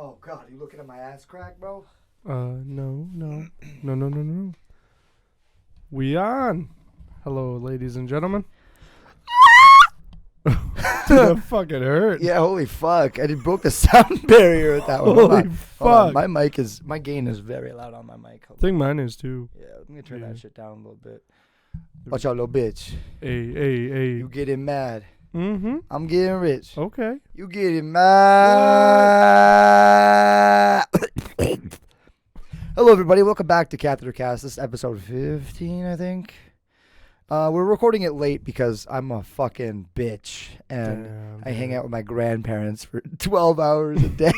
Oh, God, are you looking at my ass crack, bro? No. We on. Hello, ladies and gentlemen. Dude, that fucking hurt. Yeah, holy fuck. I just broke the sound barrier with that one. Holy fuck. My gain is very loud on my mic. I think mine is too. Yeah, let me turn that shit down a little bit. There Watch out, little bitch. Hey. You getting mad. Mm-hmm. I'm getting rich. Okay. You getting mad. Hello, everybody. Welcome back to CatheterCast. This is episode 15, I think. We're recording it late because I'm a fucking bitch. And I hang out with my grandparents for 12 hours a day.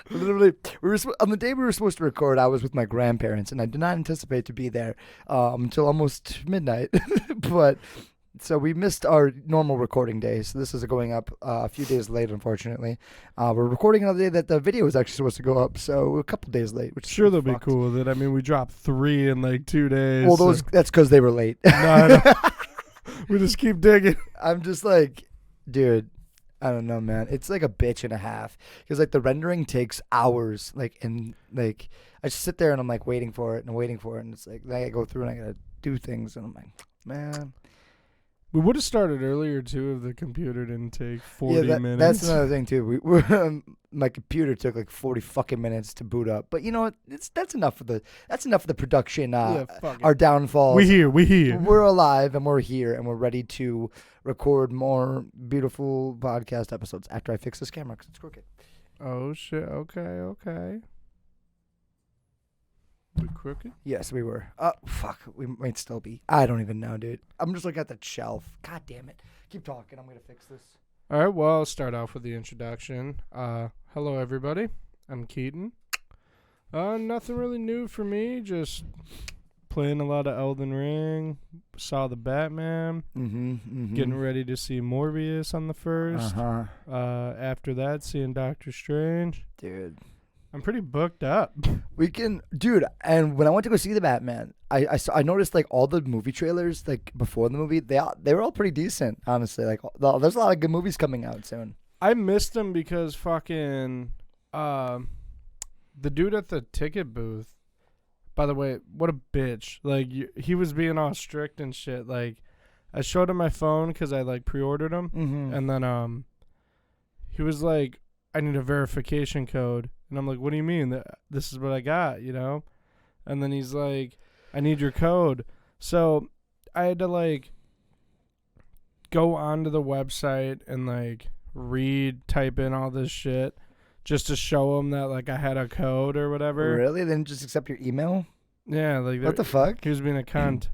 Literally, on the day we were supposed to record, I was with my grandparents, and I did not anticipate to be there until almost midnight. But so we missed our normal recording day. So this is going up a few days late, unfortunately. We're recording on the day that the video was actually supposed to go up, so we're a couple days late. Which sure, they'll be cool with it. I mean, we dropped 3 in like 2 days. Well, that's because they were late. No. We just keep digging. I'm just like, dude, I don't know, man. It's like a bitch and a half because like the rendering takes hours. And I just sit there and I'm like waiting for it, and it's like then I go through and I gotta do things, and I'm like, man. We would have started earlier too if the computer didn't take 40 minutes. That's another thing too. My computer took like 40 fucking minutes to boot up, but you know what? That's enough for the production. Our downfall. We here. We're alive and we're here and we're ready to record more beautiful podcast episodes after I fix this camera because it's crooked. Oh shit! Okay. We crooked? Yes, we were. Fuck. We might still be. I don't even know, dude. I'm just looking at the shelf. God damn it. Keep talking. I'm going to fix this. All right. Well, I'll start off with the introduction. Hello, everybody. I'm Keaton. Nothing really new for me. Just playing a lot of Elden Ring. Saw the Batman. Getting ready to see Morbius on the 1st. After that, seeing Doctor Strange. Dude. I'm pretty booked up. We can, dude. And when I went to go see the Batman, I noticed like all the movie trailers like before the movie, they were all pretty decent, honestly. Like there's a lot of good movies coming out soon. I missed them because fucking the dude at the ticket booth. By the way, what a bitch! Like he was being all strict and shit. Like I showed him my phone because I like pre-ordered them, and then he was like, "I need a verification code." And I'm like, what do you mean? This is what I got, you know? And then he's like, I need your code. So I had to, like, go onto the website and, like, type in all this shit just to show him that, like, I had a code or whatever. Really? They didn't just accept your email? Yeah. Like, what the fuck? He was being a cunt.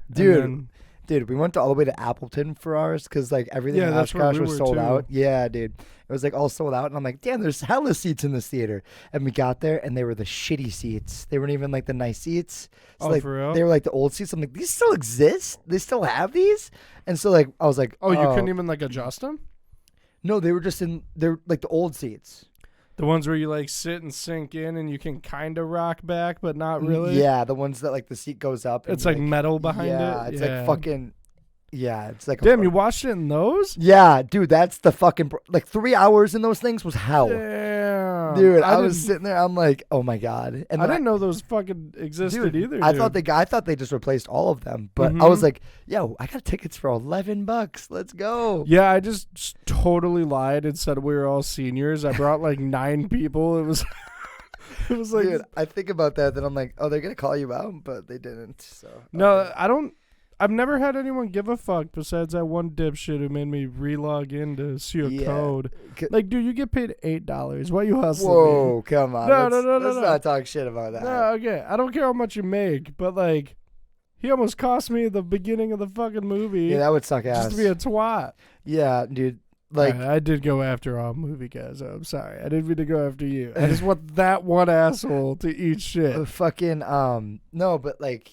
Dude, we went all the way to Appleton for ours because, like, everything in Oshkosh was sold out. Yeah, dude. It was, like, all sold out. And I'm like, damn, there's hella seats in this theater. And we got there, and they were the shitty seats. They weren't even, like, the nice seats. So, like, for real? They were, like, the old seats. I'm like, these still exist? They still have these? And so, like, I was like, oh, you couldn't even, like, adjust them? No, they were just they're, like, the old seats. The ones where you, like, sit and sink in and you can kind of rock back, but not really? Yeah, the ones that, like, the seat goes up. It's, like, metal behind it? Yeah, it's, like, fucking... Yeah, it's like... Damn, you watched it in those? Yeah, dude, that's the fucking... Like, 3 hours in those things was hell. Damn. Dude, I was sitting there, I'm like, oh my God. And I didn't know those fucking existed either, I thought they just replaced all of them. But I was like, yo, I got tickets for $11. Let's go. Yeah, I just totally lied and said we were all seniors. I brought like 9 people. It was... It was like... Dude, I think about that, then I'm like, oh, they're going to call you out, but they didn't, so... No, I don't... I've never had anyone give a fuck besides that one dipshit who made me re-log in to see a code. Like, dude, you get paid $8. Why you hustling Whoa, me? come on. No, let's not talk shit about that. No, okay. I don't care how much you make, but, like, he almost cost me the beginning of the fucking movie. Yeah, that would suck ass. Just to be a twat. Yeah, dude. Like, I did go after all movie guys. I'm sorry. I didn't mean to go after you. I just want that one asshole to eat shit. Fucking, no, but, like...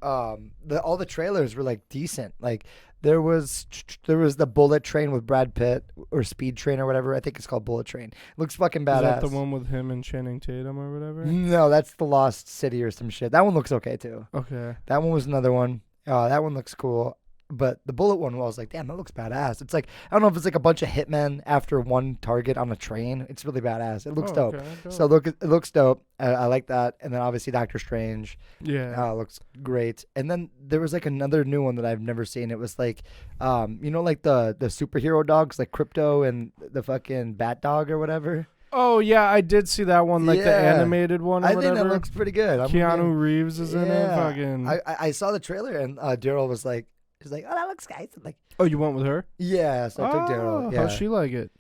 all the trailers were like decent. Like there was the Bullet Train with Brad Pitt, or Speed Train or whatever. I think it's called Bullet Train. Looks fucking badass. Is that the one with him and Channing Tatum or whatever? No, that's The Lost City or some shit. That one looks okay too. Okay. That one was another one. That one looks cool. But the bullet one, I was like, damn, that looks badass. It's like, I don't know if it's like a bunch of hitmen after one target on a train. It's really badass. It looks dope. Okay, dope. So it looks dope. I like that. And then obviously Doctor Strange. Yeah. Looks great. And then there was like another new one that I've never seen. It was like, like the superhero dogs, like Crypto and the fucking Bat Dog or whatever. Oh yeah, I did see that one, like the animated one. Or I whatever. think that looks pretty good. Keanu Reeves is in it. Fucking. I saw the trailer and Daryl was like, "Oh, that looks nice." I'm like, oh, you went with her? Yeah, so I took Daryl. Yeah. How'd she like it?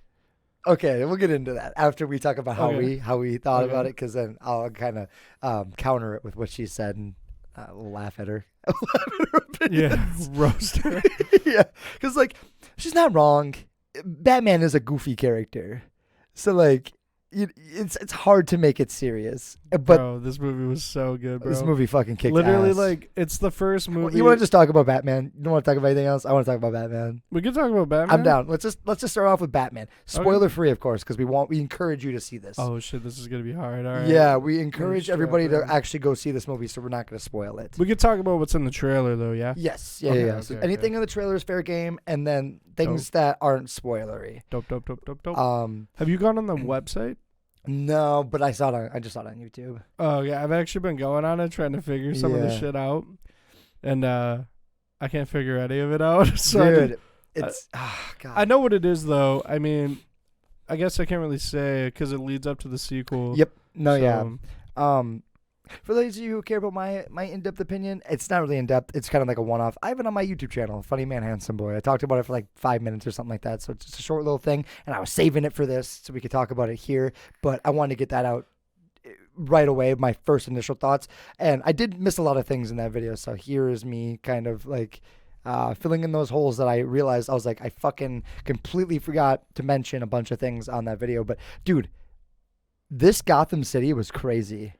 Okay, we'll get into that after we talk about how we thought about it, because then I'll kind of counter it with what she said and we'll laugh at her. Yeah, roast her. Yeah, because like she's not wrong. Batman is a goofy character, so like. It's hard to make it serious, but bro, this movie was so good, bro. This movie fucking kicked literally ass. like it's the first movie. You want to just talk about Batman? You don't want to talk about anything else? I want to talk about Batman. We can talk about Batman. I'm down. Let's just start off with Batman. Spoiler free, of course, because we encourage you to see this. Oh shit, this is gonna be hard. All right. Yeah, we encourage everybody to actually go see this movie, so we're not gonna spoil it. We could talk about what's in the trailer though. Yeah. Yes. Yeah. So anything in the trailer is fair game, and then things that aren't spoilery. Dope. Have you gone on the website? No, but I just saw it on YouTube. Oh yeah, I've actually been going on it trying to figure some of the shit out, and I can't figure any of it out. So dude, it's God. I know what it is though. I mean, I guess I can't really say because it leads up to the sequel. Yep. No. So, yeah. For those of you who care about my in-depth opinion, it's not really in-depth. It's kind of like a one-off. I have it on my YouTube channel, Funny Man Handsome Boy. I talked about it for like 5 minutes or something like that. So it's just a short little thing, and I was saving it for this so we could talk about it here. But I wanted to get that out right away, my first initial thoughts. And I did miss a lot of things in that video. So here is me kind of like filling in those holes that I realized. I was like, I fucking completely forgot to mention a bunch of things on that video. But dude, this Gotham City was crazy.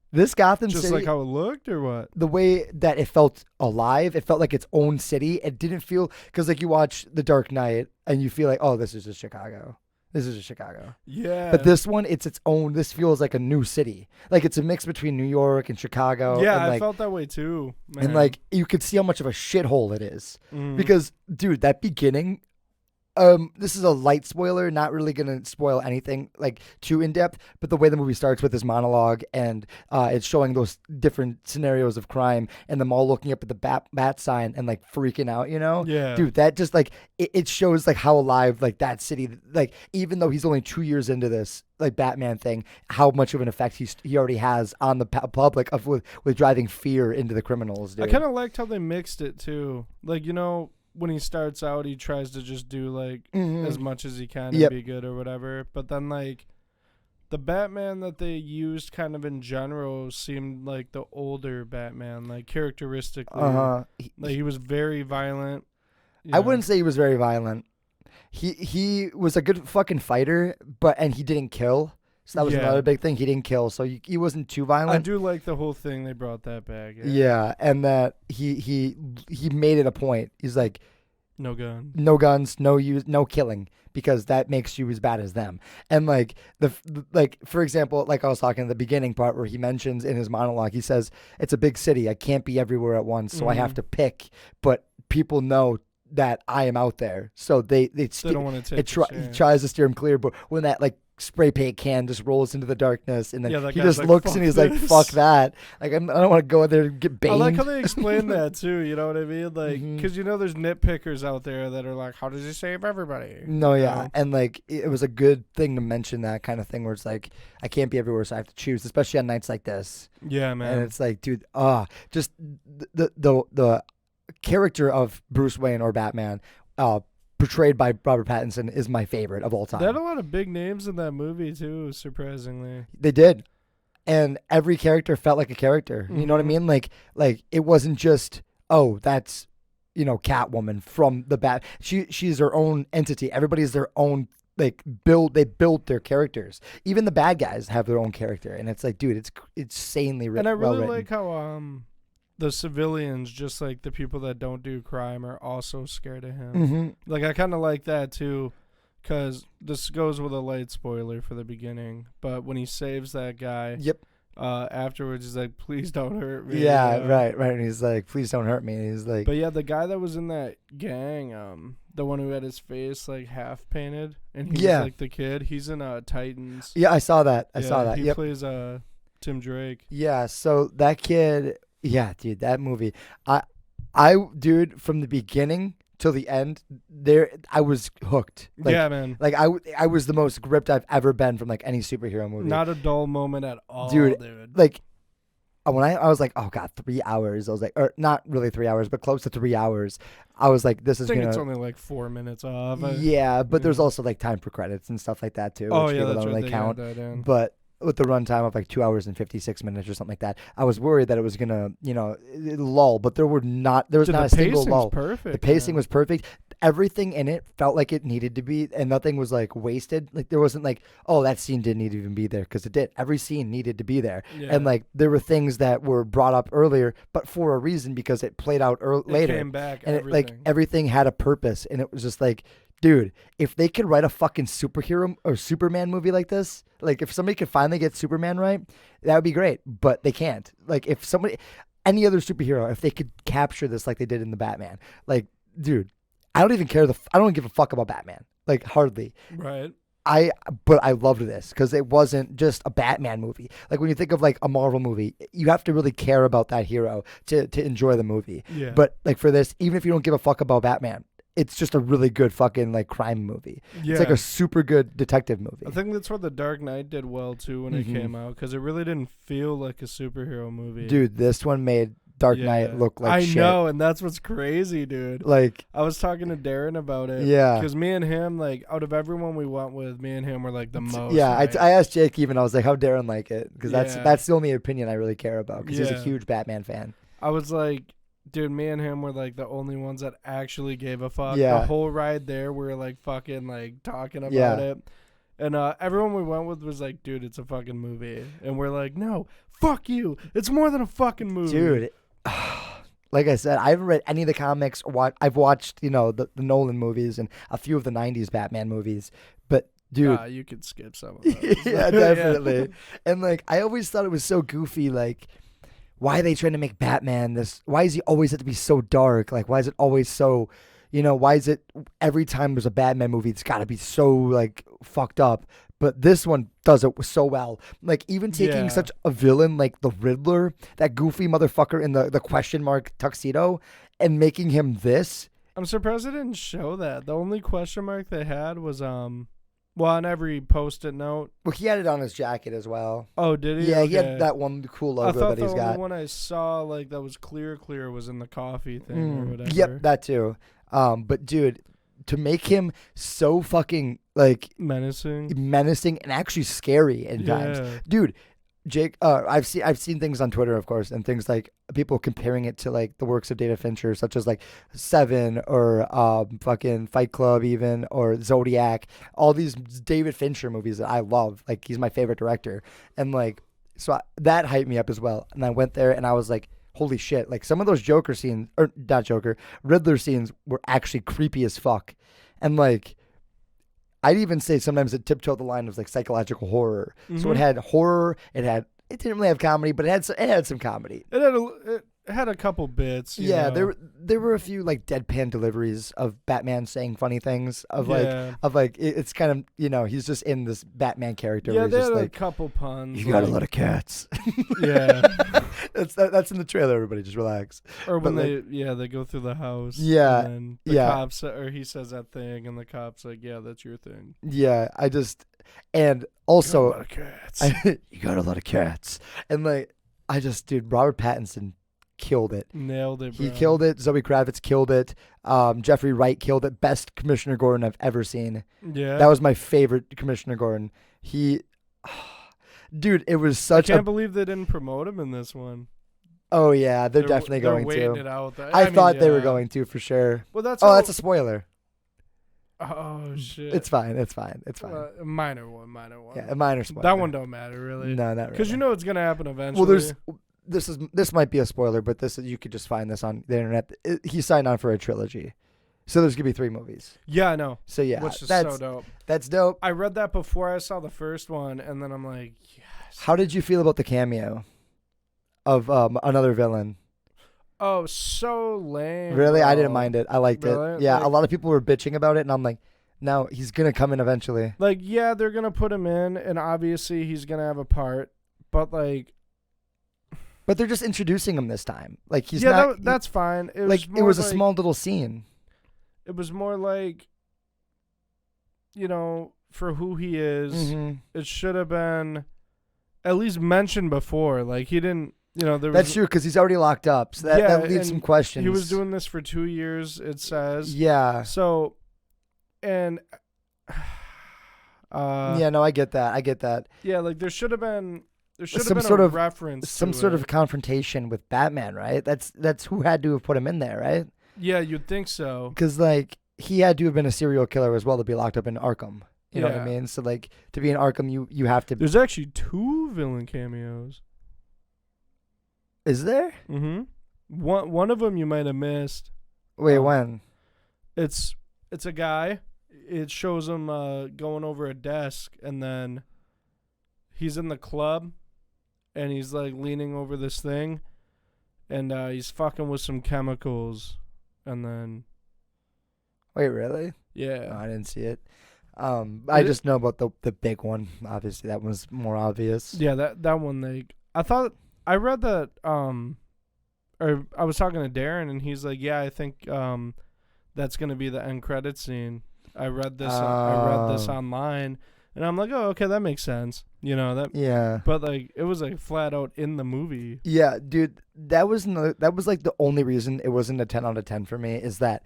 This Gotham City, just like how it looked, or what? The way that it felt alive, it felt like its own city. It didn't feel, because like you watch The Dark Knight and you feel like, oh, this is just Chicago. This is just Chicago. Yeah. But this one, it's its own. This feels like a new city. Like it's a mix between New York and Chicago. Yeah, and I felt that way too, man. And like you could see how much of a shithole it is. Because, dude, that beginning. This is a light spoiler, not really gonna spoil anything like too in depth, but the way the movie starts with his monologue and it's showing those different scenarios of crime and them all looking up at the bat sign and like freaking out, you know? Yeah. Dude, that just like it shows like how alive like that city, like even though he's only 2 years into this like Batman thing, how much of an effect he already has on the public of with driving fear into the criminals, dude. I kind of liked how they mixed it too. Like, you know, when he starts out, he tries to just do like as much as he can and be good or whatever. But then like the Batman that they used kind of in general seemed like the older Batman, like characteristically. Like he was very violent. I wouldn't say he was very violent. He was a good fucking fighter, and he didn't kill. So that was another big thing. He didn't kill, so he wasn't too violent. I do like the whole thing. They brought that back. Yeah, and that he made it a point. He's like, no guns, no killing, because that makes you as bad as them. And like like for example, like I was talking in the beginning part where he mentions in his monologue, he says, "It's a big city. I can't be everywhere at once, so I have to pick." But people know that I am out there, so they don't want to take. He tries to steer him clear, but when that like spray paint can just rolls into the darkness, and then he just like, looks and he's like, "Fuck that!" Like I don't want to go in there and get banged. I like how they explain that too. You know what I mean? Like, because you know, there's nitpickers out there that are like, "How does he save everybody?" No, yeah, and like it was a good thing to mention that kind of thing where it's like, I can't be everywhere, so I have to choose, especially on nights like this. Yeah, man. And it's like, dude, just the character of Bruce Wayne or Batman, portrayed by Robert Pattinson, is my favorite of all time. They had a lot of big names in that movie too, surprisingly. They did. And every character felt like a character. You know what I mean? Like it wasn't just, oh, that's, you know, Catwoman from the Bat. She's her own entity. Everybody's their own, like, they build their characters. Even the bad guys have their own character. And it's like, dude, it's insanely written. And I really like how the civilians, just like the people that don't do crime, are also scared of him. Like, I kind of like that too, because this goes with a light spoiler for the beginning. But when he saves that guy, afterwards he's like, please don't hurt me. Yeah, right. And he's like, please don't hurt me. And he's like, but yeah, the guy that was in that gang, the one who had his face like half painted, and he was like the kid. He's in Titans. Yeah, I saw that. I saw that. He plays Tim Drake. Yeah, so that kid. Yeah, dude, that movie. Dude, from the beginning till the end, I was hooked. Like, yeah, man. Like I was the most gripped I've ever been from like any superhero movie. Not a dull moment at all, dude. Dude. Like when I was like, oh god, 3 hours. I was like, or not really 3 hours, but close to 3 hours. I was like, this is gonna. It's only like 4 minutes off. Yeah, but there's also like time for credits and stuff like that too. Oh which yeah, people that's don't right. really count. But with the runtime of like 2 hours and 56 minutes or something like that, I was worried that it was gonna, lull. But there was not a single lull. Perfect. The pacing was perfect. Everything in it felt like it needed to be, and nothing was like wasted. Like there wasn't like, oh, that scene didn't need to even be there, because it did. Every scene needed to be there, and like there were things that were brought up earlier, but for a reason, because it played out later. It came back, and everything had a purpose, and it was just like, dude, if they could write a fucking superhero or Superman movie like this, like if somebody could finally get Superman right, that would be great. But they can't. Like if any other superhero, if they could capture this like they did in the Batman, like, dude, I don't even care. I don't give a fuck about Batman. Like hardly. Right. But I loved this because it wasn't just a Batman movie. Like when you think of like a Marvel movie, you have to really care about that hero to enjoy the movie. Yeah. But like for this, even if you don't give a fuck about Batman, it's just a really good fucking like crime movie. Yeah. It's like a super good detective movie. I think that's what The Dark Knight did well too when it came out, because it really didn't feel like a superhero movie. Dude, this one made Dark Knight look like shit. I know, and that's what's crazy, dude. Like, I was talking to Darren about it. Yeah. Because me and him, like, out of everyone we went with, me and him were like the most. Yeah, right? I asked Jake even. I was like, "How Darren like it?" Because that's the only opinion I really care about. Because he's a huge Batman fan. I was like, dude, me and him were like the only ones that actually gave a fuck. Yeah. The whole ride there, we were like fucking like talking about it. And everyone we went with was like, dude, it's a fucking movie. And we're like, no, fuck you. It's more than a fucking movie. Dude. Like I said, I haven't read any of the comics. I've watched, the Nolan movies and a few of the 90s Batman movies. But, dude. You could skip some of those. Yeah, definitely. And, like, I always thought it was so goofy. Like, why are they trying to make Batman this? Why does he always have to be so dark? Like, why is it always so, why is it every time there's a Batman movie, it's got to be so, like, fucked up? But this one does it so well. Like, even taking such a villain like the Riddler, that goofy motherfucker in the question mark tuxedo, and making him this. I'm surprised they didn't show that. The only question mark they had was, on every Post-it note. Well, he had it on his jacket as well. Oh, did he? Yeah, okay. He had that one cool logo that he's got. The only one I saw, like, that was clear was in the coffee thing or whatever. Yep, that too. But, dude, to make him so fucking, like, menacing and actually scary in times. Dude, Jake, I've seen things on Twitter, of course, and things like people comparing it to like the works of David Fincher, such as like Seven or fucking Fight Club, even, or Zodiac. All these David Fincher movies that I love. Like, he's my favorite director, and like, so that hyped me up as well. And I went there and I was like, holy shit! Like, some of those Joker scenes, or not Joker, Riddler scenes were actually creepy as fuck, and like, I'd even say sometimes it tiptoed the line of like psychological horror. Mm-hmm. So it had horror. It didn't really have comedy, but it had some comedy. It had a couple bits. Yeah, there were a few like deadpan deliveries of Batman saying funny things it's kind of, he's just in this Batman character. Yeah, where they he's had just a couple puns. You got a lot of cats. Yeah, that's in the trailer. Everybody just relax. Or when they go through the house. Yeah, and the cops, or he says that thing, and the cops like, yeah, that's your thing. Yeah, and also you got a lot of cats. You got a lot of cats, and like dude, Robert Pattinson killed it. Nailed it, bro. He killed it. Zoe Kravitz killed it. Jeffrey Wright killed it. Best Commissioner Gordon I've ever seen. Yeah. That was my favorite Commissioner Gordon. Dude, it was such I can't believe they didn't promote him in this one. Oh, yeah. They're definitely going waiting to. It out. I thought they were going to, for sure. Well, that's a spoiler. Oh, shit. It's fine. A minor one. Yeah, a minor spoiler. That one don't matter, really. No, not really. Because it's going to happen eventually. Well, this might be a spoiler, but you could just find this on the internet. He signed on for a trilogy, so there's gonna be 3 movies. Yeah, I know. So yeah, which is so dope. That's dope. I read that before I saw the first one, and then I'm like, How did you feel about the cameo of another villain? Oh, so lame. Really? Bro. I didn't mind it. I liked Really? it. Yeah, Like, a lot of people were bitching about it, and I'm like, no, he's going to come in eventually. like, yeah, they're going to put him in, and obviously he's going to have a part, but, like... But they're just introducing him this time. Like, he's yeah, not... that's fine. It like, was it was a like, small little scene. It was more like, you know, for who he is, it should have been at least mentioned before. Like, he didn't, you know, there was... That's true, because he's already locked up, so that leaves some questions. He was doing this for 2 years, it says. Yeah. So, and... yeah, no, I get that. Yeah, like, there should have been... There should have Some been sort a of reference some to sort it. of confrontation with Batman, right? That's who had to have put him in there, right? Yeah, you'd think so. Because like he had to have been a serial killer as well to be locked up in Arkham. You know what I Yeah. mean? So like to be in Arkham, you have to. There's actually 2 villain cameos. Is there? Mm-hmm. One of them you might have missed. Wait, when? It's a guy. It shows him going over a desk, and then he's in the club, and he's like leaning over this thing, and he's fucking with some chemicals, and then Wait, really? yeah, No, I didn't see it. I just know about the big one. Obviously, that was more obvious. yeah, that one. Like, I thought I read that or I was talking to Darren, and he's like, yeah, I think that's gonna be the end credit scene. I read this online, and I'm like, oh, okay, that makes sense. You know that. Yeah. But like, it was like flat out in the movie. Yeah, dude, that was like the only reason it wasn't a 10 out of 10 for me is that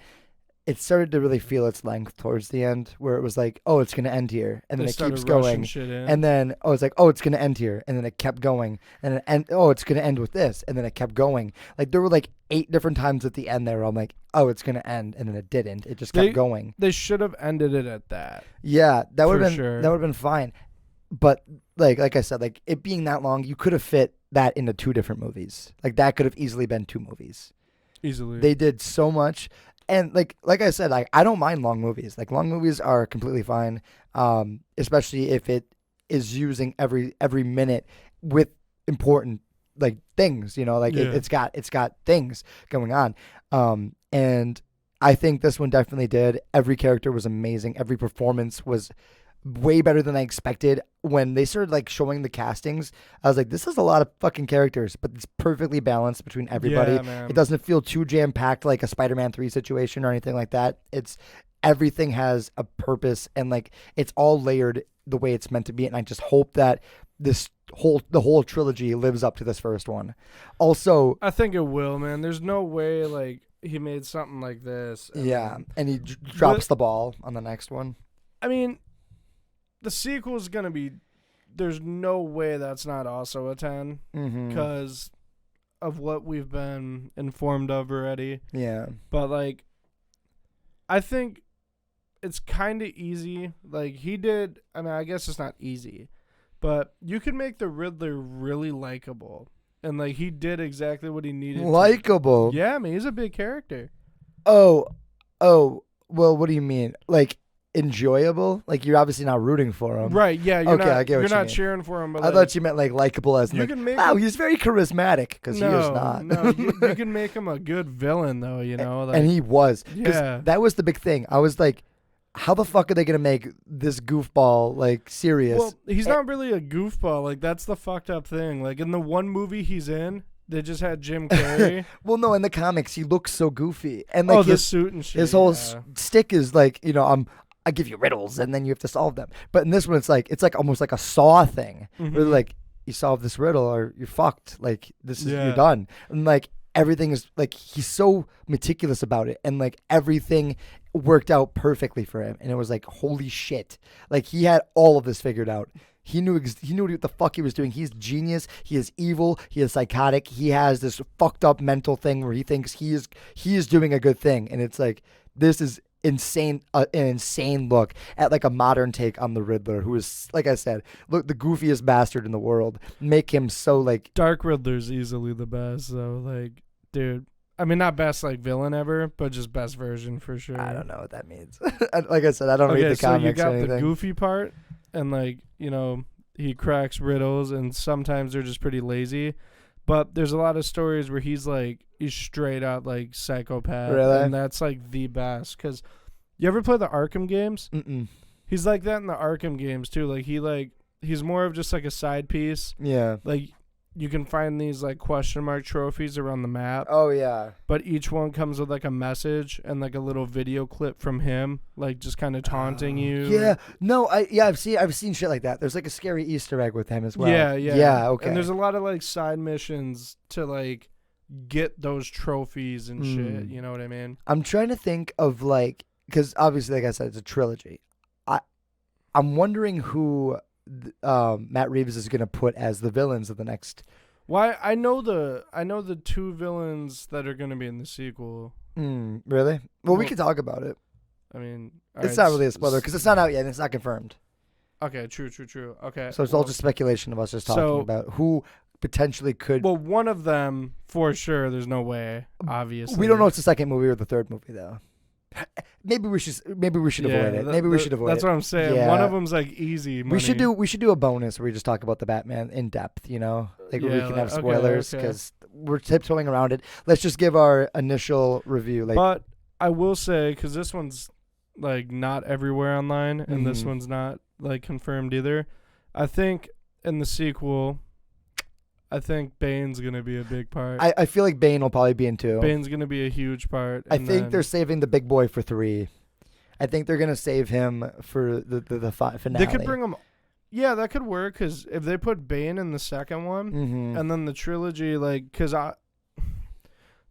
it started to really feel its length towards the end, where it was like, oh, it's gonna end here, and then They it started keeps rushing going, shit in. and then it's like, oh, it's gonna end here, and then it kept going, and it's gonna end with this, and then it kept going. Like there were like 8 different times at the end there where I'm like, oh, it's gonna end, and then it didn't. It just kept going. They should have ended it at that. Yeah, that would For have been sure. that would have been fine, but like I said, like it being that long, you could have fit that into 2 different movies. Like that could have easily been 2 movies. Easily. They did so much. And like I said, like I don't mind long movies. Like long movies are completely fine, especially if it is using every minute with important like things. You know, like Yeah. it's got things going on. And I think this one definitely did. Every character was amazing. Every performance was way better than I expected. When they started like showing the castings, I was like, this is a lot of fucking characters, but it's perfectly balanced between everybody. Yeah, man. It doesn't feel too jam-packed like a Spider-Man 3 situation or anything like that. It's everything has a purpose, and like it's all layered the way it's meant to be, and I just hope that the whole trilogy lives up to this first one. Also, I think it will, man. There's no way like he made something like this. yeah, and he drops the ball on the next one. I mean, the sequel is gonna be. There's no way that's not also a 10 because of what we've been informed of already. Yeah, But like, I think it's kind of easy. Like he did. I mean, I guess it's not easy, but you can make the Riddler really likable, and like he did exactly what he needed. likable. Yeah, I mean, he's a big character. Oh, well, what do you mean? Like enjoyable? Like you're obviously not rooting for him, Right? Yeah. You're Okay, not, I get what you're you not mean. cheering for him. But I thought you meant like likable as in you like, can make wow, him, he's very charismatic, because he is not. No, you can make him a good villain though. You know, like, And he was. 'Cause yeah. that was the big thing. I was like, how the fuck are they gonna make this goofball like serious? Well, he's not really a goofball. Like that's the fucked up thing. Like in the one movie he's in, they just had Jim Carrey. Well, no, in the comics he looks so goofy, and like the suit and shit. his whole yeah. stick is like, I give you riddles and then you have to solve them. But in this one, it's like almost like a Saw thing, where like you solve this riddle or you're fucked. Like this is you're done, and like everything is like he's so meticulous about it, and like everything worked out perfectly for him, and it was like holy shit, like he had all of this figured out. He knew what the fuck he was doing. He's genius. He is evil. He is psychotic. He has this fucked up mental thing where he thinks he is doing a good thing, and it's like this is insane, an insane look at like a modern take on the Riddler, who is, like I said, look, the goofiest bastard in the world. Make him so like Dark Riddler's easily the best. So like, dude. I mean, not best like villain ever, but just best version for sure. I don't know what that means. Like I said, I don't read the so comics you got or anything. the goofy part, and like he cracks riddles, and sometimes they're just pretty lazy. But there's a lot of stories where he's straight out like psychopath, Really? and that's like the best. Cause you ever play the Arkham games? Mm-mm. He's like that in the Arkham games too. He's more of just like a side piece. Yeah. Like you can find these like question mark trophies around the map. Oh yeah. But each one comes with like a message and like a little video clip from him, like just kind of taunting you. Yeah. No, I've seen shit like that. There's like a scary Easter egg with him as well. Yeah. Yeah, okay. And there's a lot of like side missions to like get those trophies and shit. You know what I mean? I'm trying to think of like, because obviously, like I said, it's a trilogy. I'm wondering who Matt Reeves is gonna put as the villains of the next. Why I know the two villains that are gonna be in the sequel. Really? Well, we could talk about it. I mean, it's not really a spoiler because it's not out yet and it's not confirmed. Okay, true. Okay. So it's all just speculation of us just talking about who potentially could. Well, one of them for sure. There's no way. Obviously, we don't know if it's the second movie or the third movie though. Maybe we should avoid it. Maybe we should avoid it. That's what I'm saying. Yeah. One of them's like easy money. We should do a bonus where we just talk about the Batman in depth. You know, like where we can have spoilers because we're tiptoeing around it. Let's just give our initial review. But I will say, because this one's like not everywhere online, and this one's not like confirmed either. I think in the sequel, I think Bane's gonna be a big part. I feel like Bane will probably be in 2. Bane's gonna be a huge part. I think they're saving the big boy for 3. I think they're gonna save him for the finale. They could bring him. Yeah, that could work. Because if they put Bane in the second one, and then the trilogy, like, because the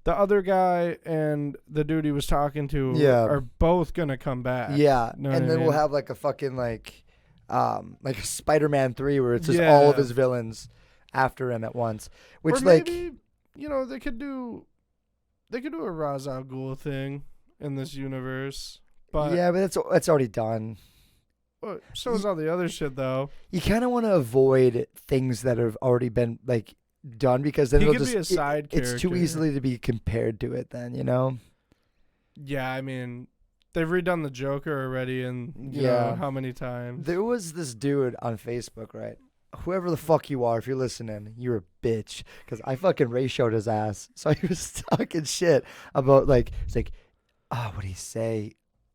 other guy and the dude he was talking to are both gonna come back. Yeah, know and then we'll have like a fucking like a Spider-Man 3 where it's just all of his villains after him at once, which or maybe, they could do a Ra's al Ghul thing in this universe, but yeah, but that's already done. So is all the other shit though. You kind of want to avoid things that have already been like done because then he it'll could just be a side character. It's too easily to be compared to it. Then Yeah, I mean, they've redone the Joker already, and you know how many times. There was this dude on Facebook, right? Whoever the fuck you are, if you're listening, you're a bitch. Because I fucking ratioed his ass. So he was talking shit about it's like, what did he say?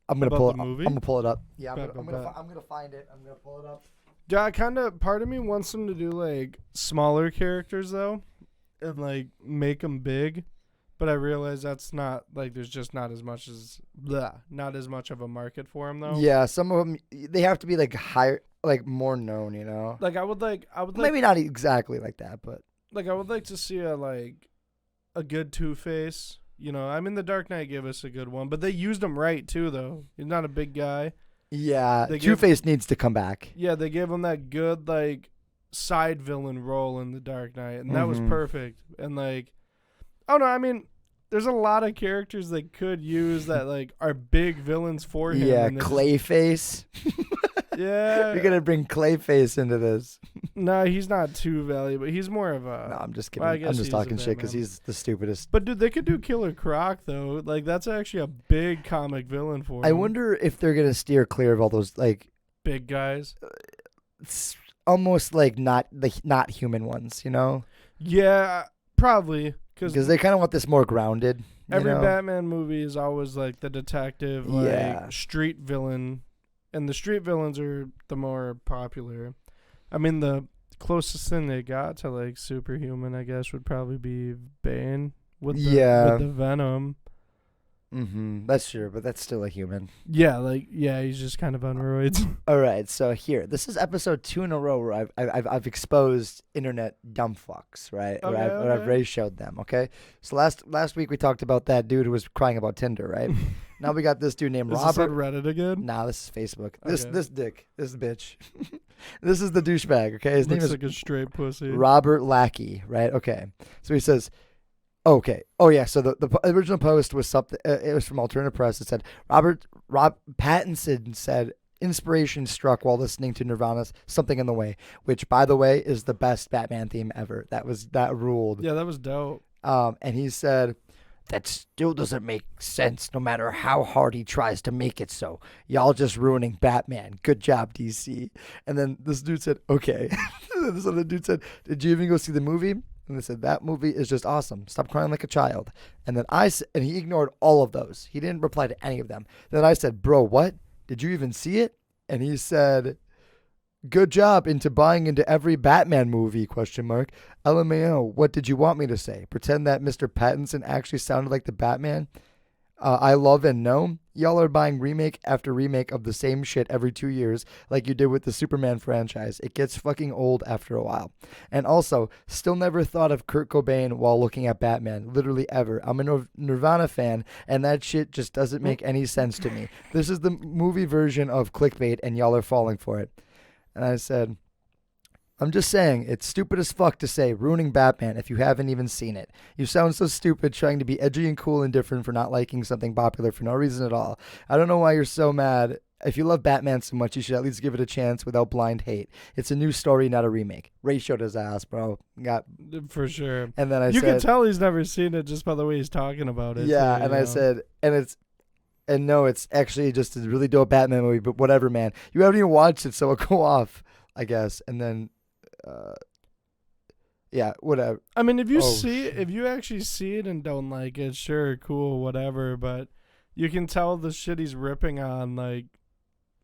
I'm gonna pull it. I'm gonna pull it up. Yeah, I'm gonna find it. I'm gonna pull it up. Yeah, part of me wants them to do like smaller characters though, and like make them big. But I realize that's not like there's just not as much of a market for them though. Yeah, some of them they have to be like higher. Like more known, Like I would like maybe not exactly like that, but like I would like to see a good Two-Face. I mean, The Dark Knight gave us a good one, but they used him right too, though. He's not a big guy. Yeah, Two-Face needs to come back. Yeah, they gave him that good like side villain role in The Dark Knight, and that was perfect. And like, oh no, I mean, there's a lot of characters they could use that like are big villains for him. Yeah, Clayface. Yeah. You're going to bring Clayface into this. No, he's not too valuable. He's more of a... No, I'm just kidding. I'm just talking shit because he's the stupidest. But, dude, they could do Killer Croc, though. Like, that's actually a big comic villain for him. I wonder if they're going to steer clear of all those, like... big guys? It's almost like not human ones, Yeah, probably. Because they kind of want this more grounded. Every Batman movie is always, like, the detective, street villain. And the street villains are the more popular. I mean, the closest thing they got to like superhuman, I guess, would probably be Bane with the Venom. That's true, but that's still a human. Yeah, he's just kind of on roids. All right, so here, this is episode 2 in a row where I've exposed internet dumb fucks, right? Okay, or I've ratioed them. Okay, so last week we talked about that dude who was crying about Tinder, right? Now we got this dude named Robert. Is this on Reddit again? Nah, this is Facebook. This dick, this bitch. This is the douchebag. Okay, his name is like a straight pussy. Robert Lackey, right? Okay, so he says. Okay. Oh yeah. So the original post was something. It was from Alternative Press. It said Rob Pattinson said inspiration struck while listening to Nirvana's "Something in the Way," which, by the way, is the best Batman theme ever. That ruled. Yeah, that was dope. And he said that still doesn't make sense no matter how hard he tries to make it so. Y'all just ruining Batman. Good job, DC. And then this dude said, okay. This other dude said, did you even go see the movie? And they said, that movie is just awesome. Stop crying like a child. And then and he ignored all of those. He didn't reply to any of them. Then I said, bro, what? Did you even see it? And he said, good job into buying into every Batman movie, ? LMAO, what did you want me to say? Pretend that Mr. Pattinson actually sounded like the Batman I love and know? Y'all are buying remake after remake of the same shit every 2 years like you did with the Superman franchise. It gets fucking old after a while. And also, still never thought of Kurt Cobain while looking at Batman. Literally ever. I'm a Nirvana fan, and that shit just doesn't make any sense to me. This is the movie version of clickbait, and y'all are falling for it. And I said, I'm just saying, it's stupid as fuck to say ruining Batman if you haven't even seen it. You sound so stupid trying to be edgy and cool and different for not liking something popular for no reason at all. I don't know why you're so mad. If you love Batman so much, you should at least give it a chance without blind hate. It's a new story, not a remake. Ray showed his ass, bro. For sure. And then you can tell he's never seen it just by the way he's talking about it. Yeah, and I said, and no, it's actually just a really dope Batman movie, but whatever, man. You haven't even watched it, so it'll go off, I guess. And then, yeah, whatever. I mean, if you actually see it and don't like it, sure, cool, whatever. But you can tell the shit he's ripping on, like,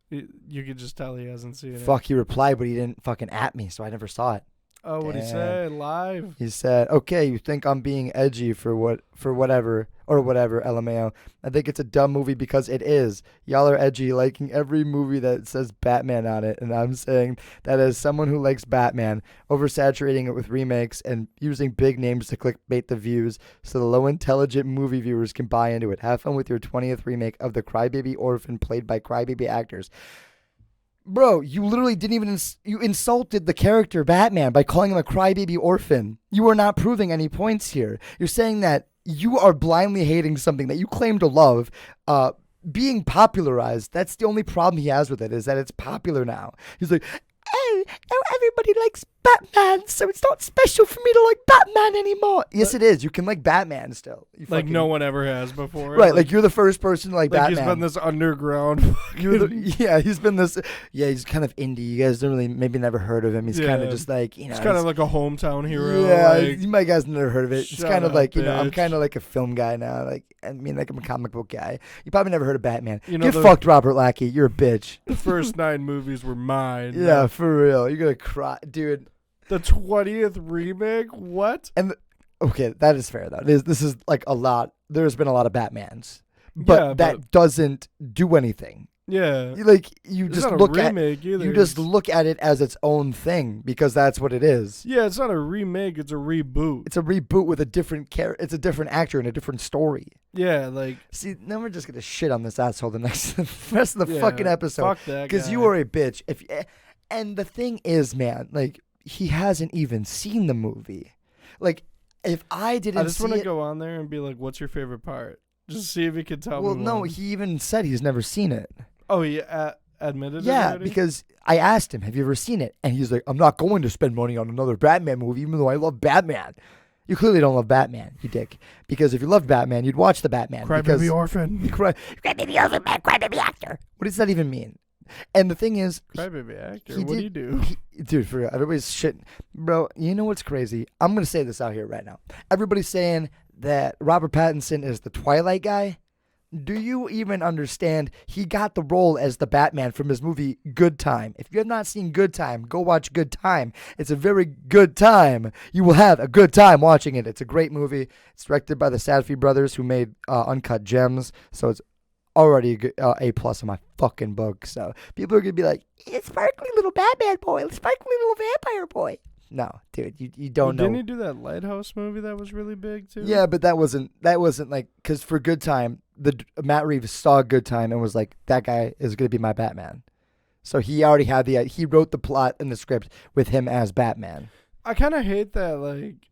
you could just tell he hasn't seen it. Fuck, he replied, but he didn't fucking at me, so I never saw it. Oh, what'd he say? Live? He said, okay, you think I'm being edgy for whatever, LMAO. I think it's a dumb movie because it is. Y'all are edgy, liking every movie that says Batman on it. And I'm saying that as someone who likes Batman, oversaturating it with remakes and using big names to clickbait the views so the low intelligent movie viewers can buy into it. Have fun with your 20th remake of the Crybaby Orphan played by Crybaby actors. Bro, you literally didn't even, you insulted the character Batman by calling him a crybaby orphan. You are not proving any points here. You're saying that you are blindly hating something that you claim to love, being popularized. That's the only problem he has with it, is that it's popular now. He's like, oh, now everybody likes Batman, so it's not special for me to like Batman anymore. Yes, it is. You can like Batman still. Like no one ever has before. Right, like you're the first person to like Batman. He's been this underground. He's been this. Yeah, he's kind of indie. You guys don't really, maybe never heard of him. He's kind of just like, you know. He's kind of like a hometown hero. Yeah, like, you might guys never heard of it. It's kind of like, you know, I'm bitch. kind of like a film guy now. Like, I mean, like I'm a comic book guy. You probably never heard of Batman. You know, Get fucked, Robert Lackey. You're a bitch. The first 9 movies were mine. Yeah, for real. You're gonna cry, dude. The 20th remake? What? And okay, that is fair though. This is like a lot. There's been a lot of Batmans, but that doesn't do anything. Yeah, you it's just not look a at remake either. You just look at it as its own thing because that's what it is. Yeah, it's not a remake. It's a reboot. It's a reboot with a different character. It's a different actor and a different story. Yeah, like see, now we're just gonna shit on this asshole the rest of the fucking episode. Fuck that guy. Because you are a bitch. And the thing is, man, like he hasn't even seen the movie. Like if I didn't, I just want to go on there and be like, "What's your favorite part?" Just see if he can tell me. Well, no, he even said he's never seen it. Oh, he admitted it already? Because I asked him, have you ever seen it? And he's like, I'm not going to spend money on another Batman movie, even though I love Batman. You clearly don't love Batman, you dick. Because if you loved Batman, you'd watch the Batman. Crybaby orphan. Crybaby orphan, crybaby actor. What does that even mean? And the thing is, crybaby actor. What do you do? Dude, for real, everybody's shit. Bro, you know what's crazy? I'm going to say this out here right now. Everybody's saying that Robert Pattinson is the Twilight guy. Do you even understand? He got the role as the Batman from his movie Good Time. If you have not seen Good Time, go watch Good Time. It's a very good time. You will have a good time watching it. It's a great movie. It's directed by the Safdie brothers who made Uncut Gems. So it's already A+ in my fucking book. So people are going to be like, it's sparkly little Batman boy. Sparkly little vampire boy. No, dude, you don't know. Didn't he do that Lighthouse movie that was really big too? Yeah, but that wasn't like, because for Good Time, Matt Reeves saw Good Time and was like, that guy is going to be my Batman. So he already had he wrote the plot and the script with him as Batman. I kind of hate that, like,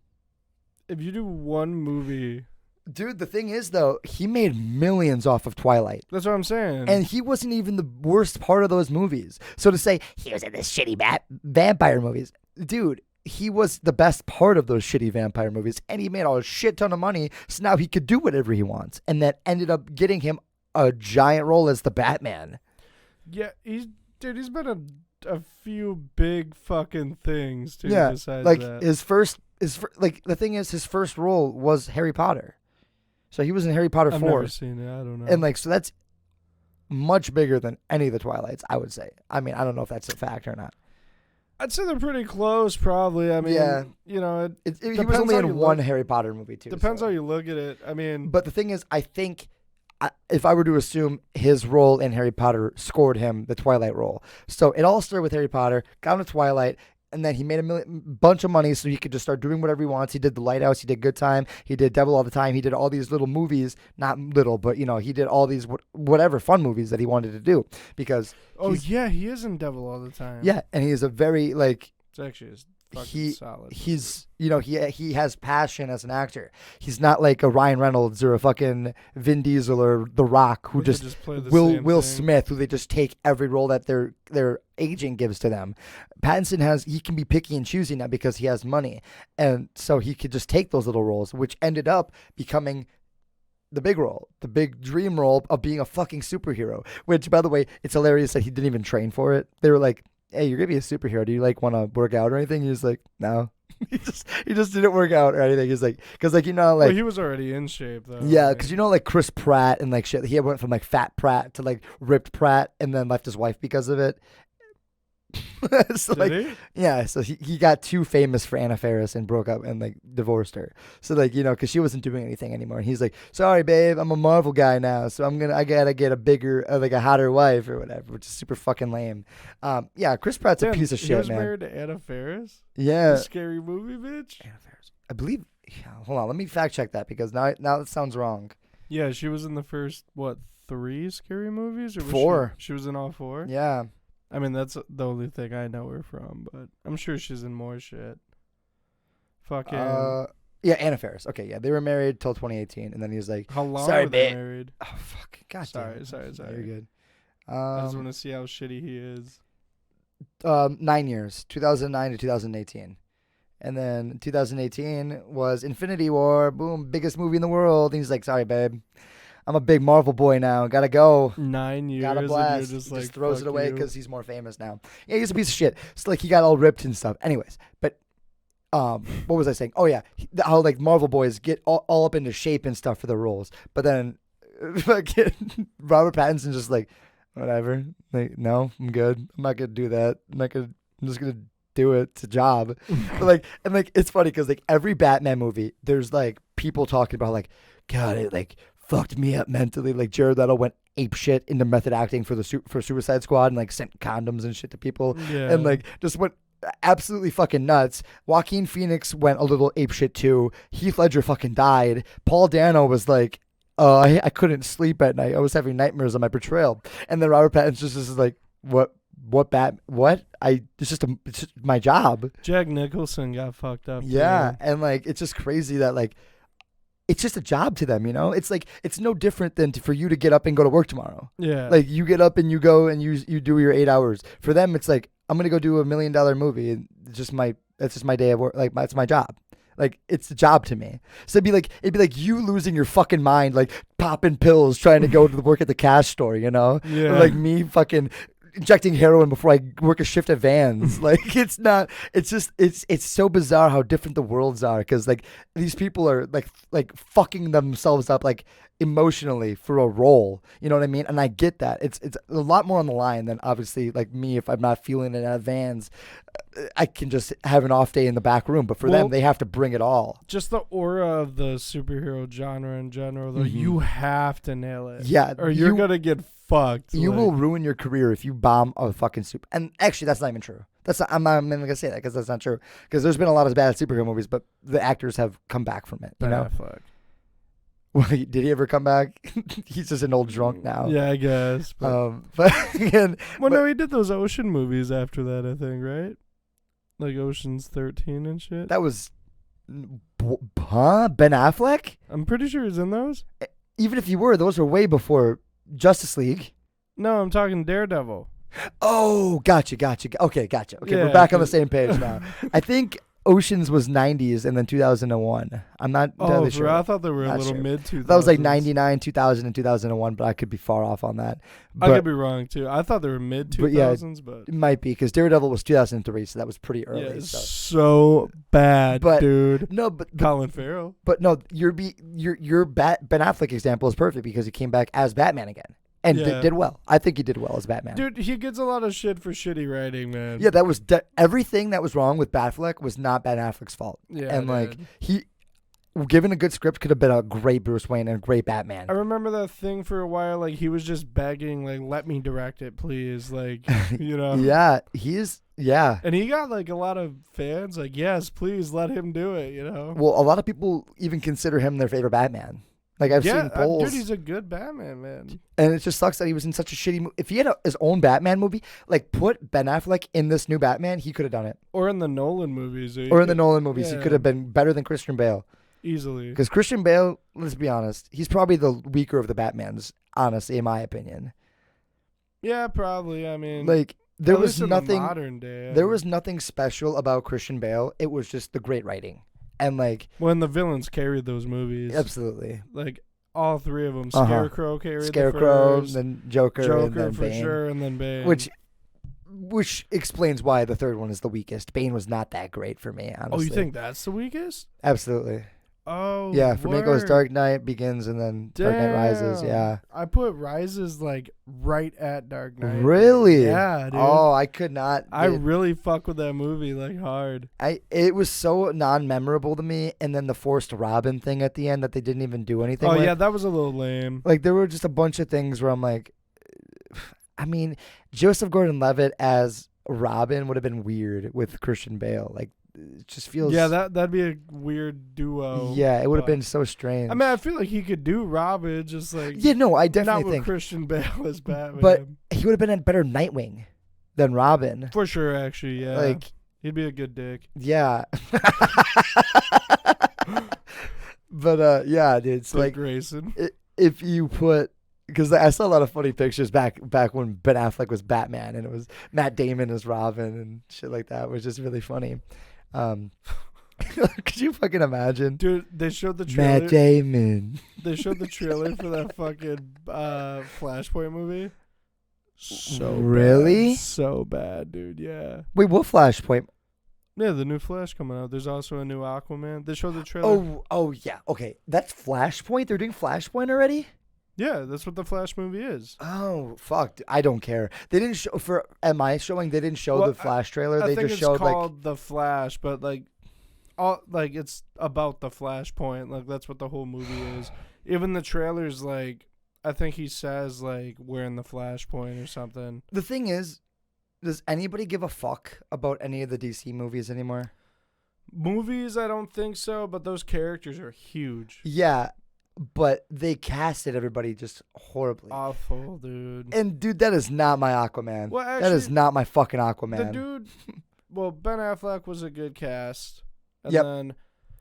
if you do one movie. Dude, the thing is, though, he made millions off of Twilight. That's what I'm saying. And he wasn't even the worst part of those movies. So to say, he was in this shitty vampire movies. Dude, he was the best part of those shitty vampire movies, and he made a shit ton of money, so now he could do whatever he wants, and that ended up getting him a giant role as the Batman. Yeah, he's been a few big fucking things too. Yeah, besides like that. the thing is, his first role was Harry Potter, so he was in Harry Potter 4. I've never seen it. I don't know. And like, so that's much bigger than any of the Twilights, I would say. I mean, I don't know if that's a fact or not. I'd say they're pretty close, probably. I mean, yeah. You know, he was only in one Harry Potter movie too. Depends how you look at it. I mean, but the thing is, I think if I were to assume his role in Harry Potter scored him the Twilight role, so it all started with Harry Potter, got him to Twilight. And then he made a bunch of money so he could just start doing whatever he wants. He did The Lighthouse. He did Good Time. He did Devil All the Time. He did all these little movies. Not little, but, he did all these whatever fun movies that he wanted to do. Because he is in Devil All the Time. Yeah, and he is a very, like... It's actually fucking solid. He's, he has passion as an actor. He's not like a Ryan Reynolds or a fucking Vin Diesel or The Rock who just Will Smith, who they just take every role that their agent gives to them. Pattinson he can be picky and choosy now because he has money, and so he could just take those little roles, which ended up becoming the big role, the big dream role of being a fucking superhero. Which, by the way, it's hilarious that he didn't even train for it. They were like, hey, you're gonna be a superhero. Do you like want to work out or anything? He was like, no. he just didn't work out or anything. He's like, because like well, he was already in shape though. Yeah, because like Chris Pratt and like shit. He went from like fat Pratt to like ripped Pratt, and then left his wife because of it. So Did he? Yeah, so he got too famous for Anna Faris and broke up and like divorced her. So like because she wasn't doing anything anymore. And he's like, sorry babe, I'm a Marvel guy now, so I gotta get a bigger like a hotter wife or whatever, which is super fucking lame. Yeah, Chris Pratt's a piece of shit, man. He was married to Anna Faris. Yeah, Scary Movie bitch. Anna Faris, I believe. Yeah, hold on, let me fact check that because now it sounds wrong. Yeah, she was in the first 3 Scary Movies or was 4. She was in all 4. Yeah. I mean, that's the only thing I know her from, but I'm sure she's in more shit. Fucking. Yeah, Anna Faris. Okay, yeah, they were married till 2018, and then he was like, how long sorry, were they married? Oh, fuck. God damn. Sorry. You're good. I just want to see how shitty he is. 9 years, 2009 to 2018. And then 2018 was Infinity War. Boom, biggest movie in the world. And he's like, sorry, babe. I'm a big Marvel boy now. Gotta go. 9 years. Gotta blast. And you're just he like, just throws it away you. because he's more famous now. Yeah, he's a piece of shit. So like he got all ripped and stuff. Anyways, but what was I saying? Oh yeah, how like Marvel boys get all up into shape and stuff for their roles, but then Robert Pattinson just like whatever. Like no, I'm good. I'm not gonna do that. I'm just gonna do it. It's a job. But it's funny because like every Batman movie, there's like people talking about like, God, it like fucked me up mentally. Like Jared Leto went ape shit into method acting for Suicide Squad and like sent condoms and shit to people, and like just went absolutely fucking nuts. Joaquin Phoenix went a little ape shit too. Heath Ledger fucking died. Paul Dano was like, I couldn't sleep at night. I was having nightmares on my portrayal. And then Robert Pattinson just is like, what? It's just my job. Jack Nicholson got fucked up. Yeah, too. and like it's just crazy that like it's just a job to them, It's like it's no different than for you to get up and go to work tomorrow. Yeah, like you get up and you go and you do your 8 hours. For them, it's like I'm gonna go do $1 million movie. And it's just my day of work. Like it's my job. Like it's a job to me. So it'd be like you losing your fucking mind, like popping pills, trying to go to work at the cash store, Yeah. Or like me fucking injecting heroin before I work a shift at Vans. Like it's so bizarre how different the worlds are, because like these people are like fucking themselves up like emotionally for a role, you know what I mean? And I get that it's a lot more on the line than obviously like me. If I'm not feeling it at Vans, I can just have an off day in the back room, but for them they have to bring it all. Just the aura of the superhero genre in general though, you have to nail it, or you're gonna get fucked. You will ruin your career if you bomb a fucking super. And actually, that's not even true. I'm not even gonna say that because that's not true. Because there's been a lot of bad superhero movies, but the actors have come back from it. You know. Affleck. Well, did he ever come back? He's just an old drunk now. Yeah, I guess. No, he did those ocean movies after that, I think, right? Like Ocean's 13 and shit. That was, Ben Affleck? I'm pretty sure he's in those. Even if you were, those were way before Justice League. No, I'm talking Daredevil. Oh, gotcha. Okay, gotcha. Okay, yeah, we're back on the same page now. I think Oceans was 90s and then 2001. I'm not entirely sure. I thought they were a Not little sure. mid-2000s. That was like 99, 2000, and 2001, but I could be far off on that. I could be wrong, too. I thought they were mid-2000s, but... It might be, because Daredevil was 2003, so that was pretty early. Yeah, it's so bad, dude. No, but Colin Farrell. But no, your Ben Affleck example is perfect because he came back as Batman again. And did well. I think he did well as Batman. Dude, he gets a lot of shit for shitty writing, man. Yeah, that was everything that was wrong with Batfleck was not Ben Affleck's fault. Yeah, and like he, given a good script, could have been a great Bruce Wayne and a great Batman. I remember that thing for a while. Like he was just begging, like, "Let me direct it, please." Like, you know. Yeah, he's And he got like a lot of fans. Like, yes, please let him do it. You know. Well, a lot of people even consider him their favorite Batman. Like I've seen polls. Dude, he's a good Batman, man. And it just sucks that he was in such a shitty movie. If he had his own Batman movie, like put Ben Affleck in this new Batman, he could have done it. Or in the Nolan movies. He could have been better than Christian Bale. Easily. Because Christian Bale, let's be honest, he's probably the weaker of the Batmans, honestly, in my opinion. Yeah, probably. I mean, like there was nothing modern day. There was nothing special about Christian Bale. It was just the great writing. And like when the villains carried those movies. Absolutely. Like all three of them. Scarecrow carried Scarecrow, the first. then Joker and then for Bane. sure, and then Bane. Which explains why the third one is the weakest. Bane was not that great for me, honestly. Oh, you think that's the weakest? Absolutely. Oh, yeah. For me, it goes Dark Knight Begins and then Dark Knight Rises. Yeah. I put Rises like right at Dark Knight. Really? Yeah, dude. Oh, I could not. I really fuck with that movie like hard. It was so non-memorable to me, and then the forced Robin thing at the end that they didn't even do anything. Oh with. Yeah, that was a little lame. Like there were just a bunch of things where I'm like, I mean, Joseph Gordon-Levitt as Robin would have been weird with Christian Bale. Like. It just feels that'd be a weird duo. Yeah, it would have been so strange. I mean, I feel like he could do Robin, just like I definitely not with think Christian Bale as Batman, but he would have been a better Nightwing than Robin for sure. Actually, yeah, like he'd be a good dick. Yeah, but yeah, dude, it's like Grayson. If you put. Because I saw a lot of funny pictures back when Ben Affleck was Batman and it was Matt Damon as Robin and shit like that, which is really funny. Could you fucking imagine? Dude, they showed the trailer. Matt Damon. They showed the trailer for that fucking Flashpoint movie. So really? Bad. So bad, dude. Yeah. Wait, what Flashpoint? Yeah, the new Flash coming out. There's also a new Aquaman. They showed the trailer. Oh yeah. Okay, that's Flashpoint. They're doing Flashpoint already. Yeah, that's what the Flash movie is. Oh fuck! I don't care. They didn't show at my showing. They didn't show the Flash trailer. They just showed like. It's called the Flash, but it's about the Flashpoint. Like that's what the whole movie is. Even the trailers, like I think he says like we're in the Flashpoint or something. The thing is, does anybody give a fuck about any of the DC movies anymore? Movies, I don't think so. But those characters are huge. Yeah. But they casted everybody just horribly. Awful, dude. And, dude, that is not my Aquaman. Well, actually, that is not my fucking Aquaman. The dude, Ben Affleck was a good cast. And yep. then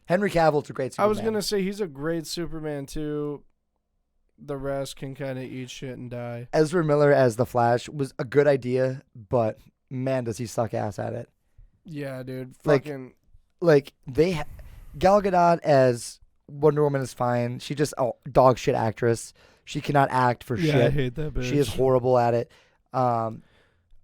Henry Cavill's a great Superman. I was going to say he's a great Superman, too. The rest can kind of eat shit and die. Ezra Miller as the Flash was a good idea, but, man, does he suck ass at it. Yeah, dude. Gal Gadot as... Wonder Woman is fine. She just dog shit actress. She cannot act for shit. Yeah, I hate that bitch. She is horrible at it. I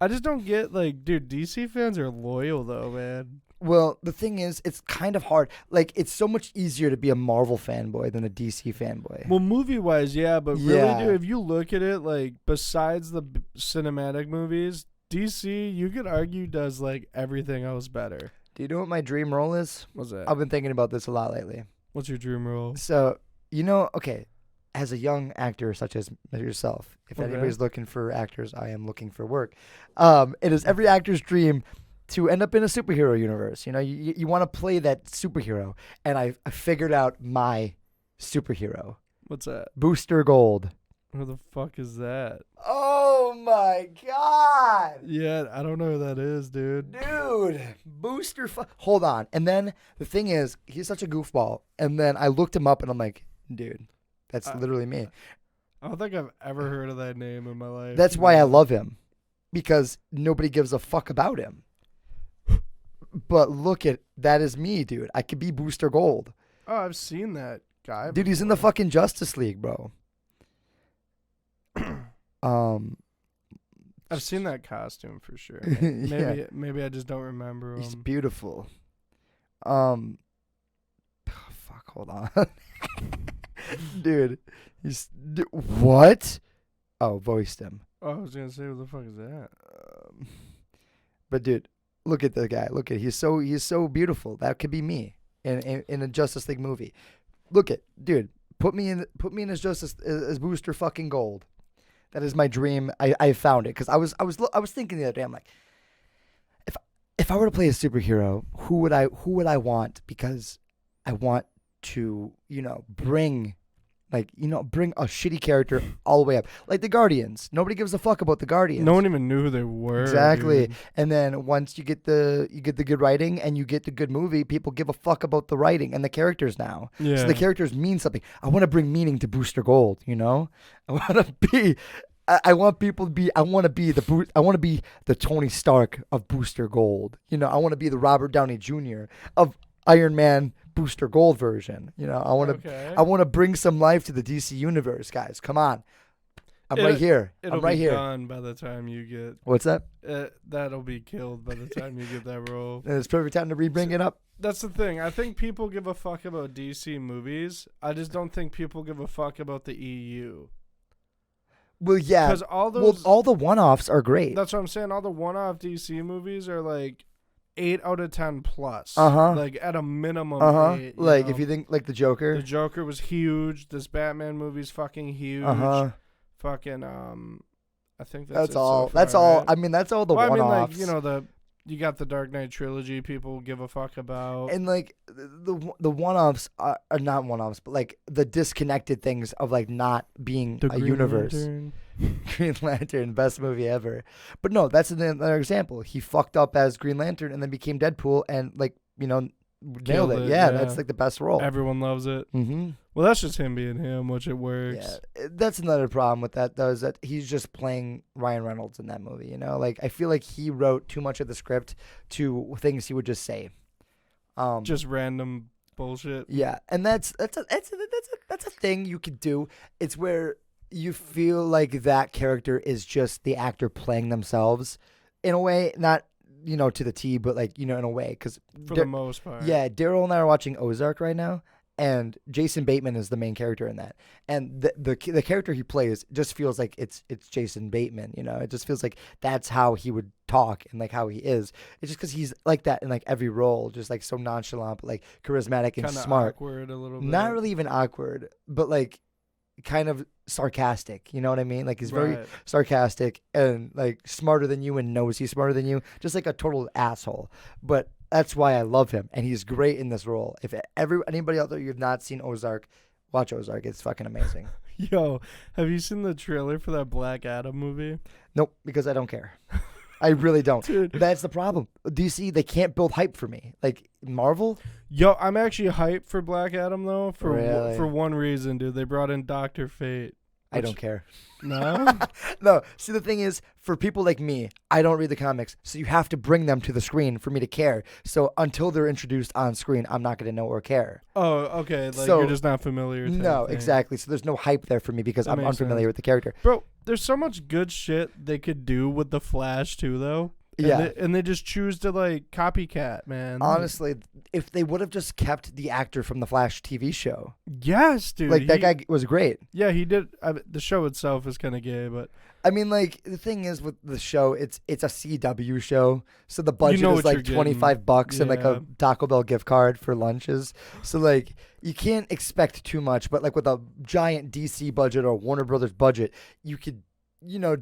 just don't get dude, DC fans are loyal though, man. Well, the thing is, it's kind of hard. Like, it's so much easier to be a Marvel fanboy than a DC fanboy. Well, movie-wise, yeah, but really, dude, if you look at it, like, besides the cinematic movies, DC, you could argue, does, like, everything else better. Do you know what my dream role is? What's that? I've been thinking about this a lot lately. What's your dream role? So, okay, as a young actor such as yourself, if anybody's looking for actors, I am looking for work. It is every actor's dream to end up in a superhero universe. You know, you want to play that superhero. And I figured out my superhero. What's that? Booster Gold. Who the fuck is that? Oh my God. Yeah, I don't know who that is, dude. Dude, Booster. Hold on. And then the thing is, he's such a goofball. And then I looked him up and I'm like, dude, that's literally me. I don't think I've ever heard of that name in my life. That's why I love him. Because nobody gives a fuck about him. But look at that is me, dude. I could be Booster Gold. Oh, I've seen that guy. Dude, he's in the fucking Justice League, bro. I've seen that costume for sure. Yeah. Maybe I just don't remember him. He's beautiful. Fuck, hold on. Dude, what? Oh, voiced him. Oh, I was gonna say, what the fuck is that? But dude, look at the guy. Look at he's so beautiful. That could be me in a Justice League movie. Look at dude. Put me in as Justice as Booster fucking Gold. That is my dream. I found it because I was thinking the other day. I'm like, if I were to play a superhero, who would I want? Because I want to bring a shitty character all the way up, like the Guardians. Nobody gives a fuck about the Guardians. No one even knew who they were. Exactly. Dude. And then once you get the good writing and you get the good movie, people give a fuck about the writing and the characters now. Yeah. So the characters mean something. I want to bring meaning to Booster Gold. I want to be. I want people to be. I want to be the Tony Stark of Booster Gold. I want to be the Robert Downey Jr. of Iron Man Booster Gold version. I want to bring some life to the DC universe, guys. Come on, I'm right here. It'll I'm right be here. gone by the time you get. What's that? That'll be killed by the time you get that role. And it's perfect time to bring it up. That's the thing. I think people give a fuck about DC movies. I just don't think people give a fuck about the EU. Well, yeah. Because all the one-offs are great. That's what I'm saying. All the one-off DC movies are like 8 out of 10 plus. Like at a minimum. 8, like if you think like the Joker. The Joker was huge. This Batman movie's fucking huge. Fucking I think that's all. So far, that's all. right? I mean, that's all the one-offs. I mean, like you got the Dark Knight trilogy. People give a fuck about. And like the one-offs are not one-offs, but like the disconnected things of like not being a universe. Lantern. Green Lantern, best movie ever. But no, that's another example. He fucked up as Green Lantern and then became Deadpool and nailed it. Yeah, that's like the best role. Everyone loves it. Mm-hmm. Well, that's just him being him, which it works. Yeah, that's another problem with that though, is that he's just playing Ryan Reynolds in that movie. Like I feel like he wrote too much of the script to things he would just say. Just random bullshit. Yeah, and that's a thing you could do. It's where you feel like that character is just the actor playing themselves in a way, not to the T, but like in a way, because for the most part. Yeah, Daryl and I are watching Ozark right now, and Jason Bateman is the main character in that, and the character he plays just feels like it's Jason Bateman. It just feels like that's how he would talk and like how he is. It's just because he's like that in like every role, just like so nonchalant, but like charismatic and kinda smart. Awkward a little bit. Not really even awkward, but like kind of sarcastic. You know what I mean? Like he's very sarcastic and like smarter than you and knows he's smarter than you. Just like a total asshole. But that's why I love him, and he's great in this role. If anybody out there you've not seen Ozark, watch Ozark. It's fucking amazing. Yo, have you seen the trailer for that Black Adam movie? Nope, because I don't care. I really don't. Dude. That's the problem. DC, they can't build hype for me. Like Marvel. Yo, I'm actually hyped for Black Adam though. For one reason, dude. They brought in Dr. Fate. I don't care. No? No. See, the thing is, for people like me, I don't read the comics, so you have to bring them to the screen for me to care. So until they're introduced on screen, I'm not going to know or care. Oh, okay. Like you're just not familiar. No, exactly. So there's no hype there for me because I'm unfamiliar with the character. Bro, there's so much good shit they could do with the Flash too, though. And they just choose to like copycat, man. Honestly, if they would have just kept the actor from the Flash TV show. Yes, dude. Like that guy was great. Yeah, he did. The show itself is kind of gay, but I mean, like the thing is with the show, it's a CW show, so the budget is like $25 and like a Taco Bell gift card for lunches. So like you can't expect too much, but like with a giant DC budget or Warner Brothers budget, you could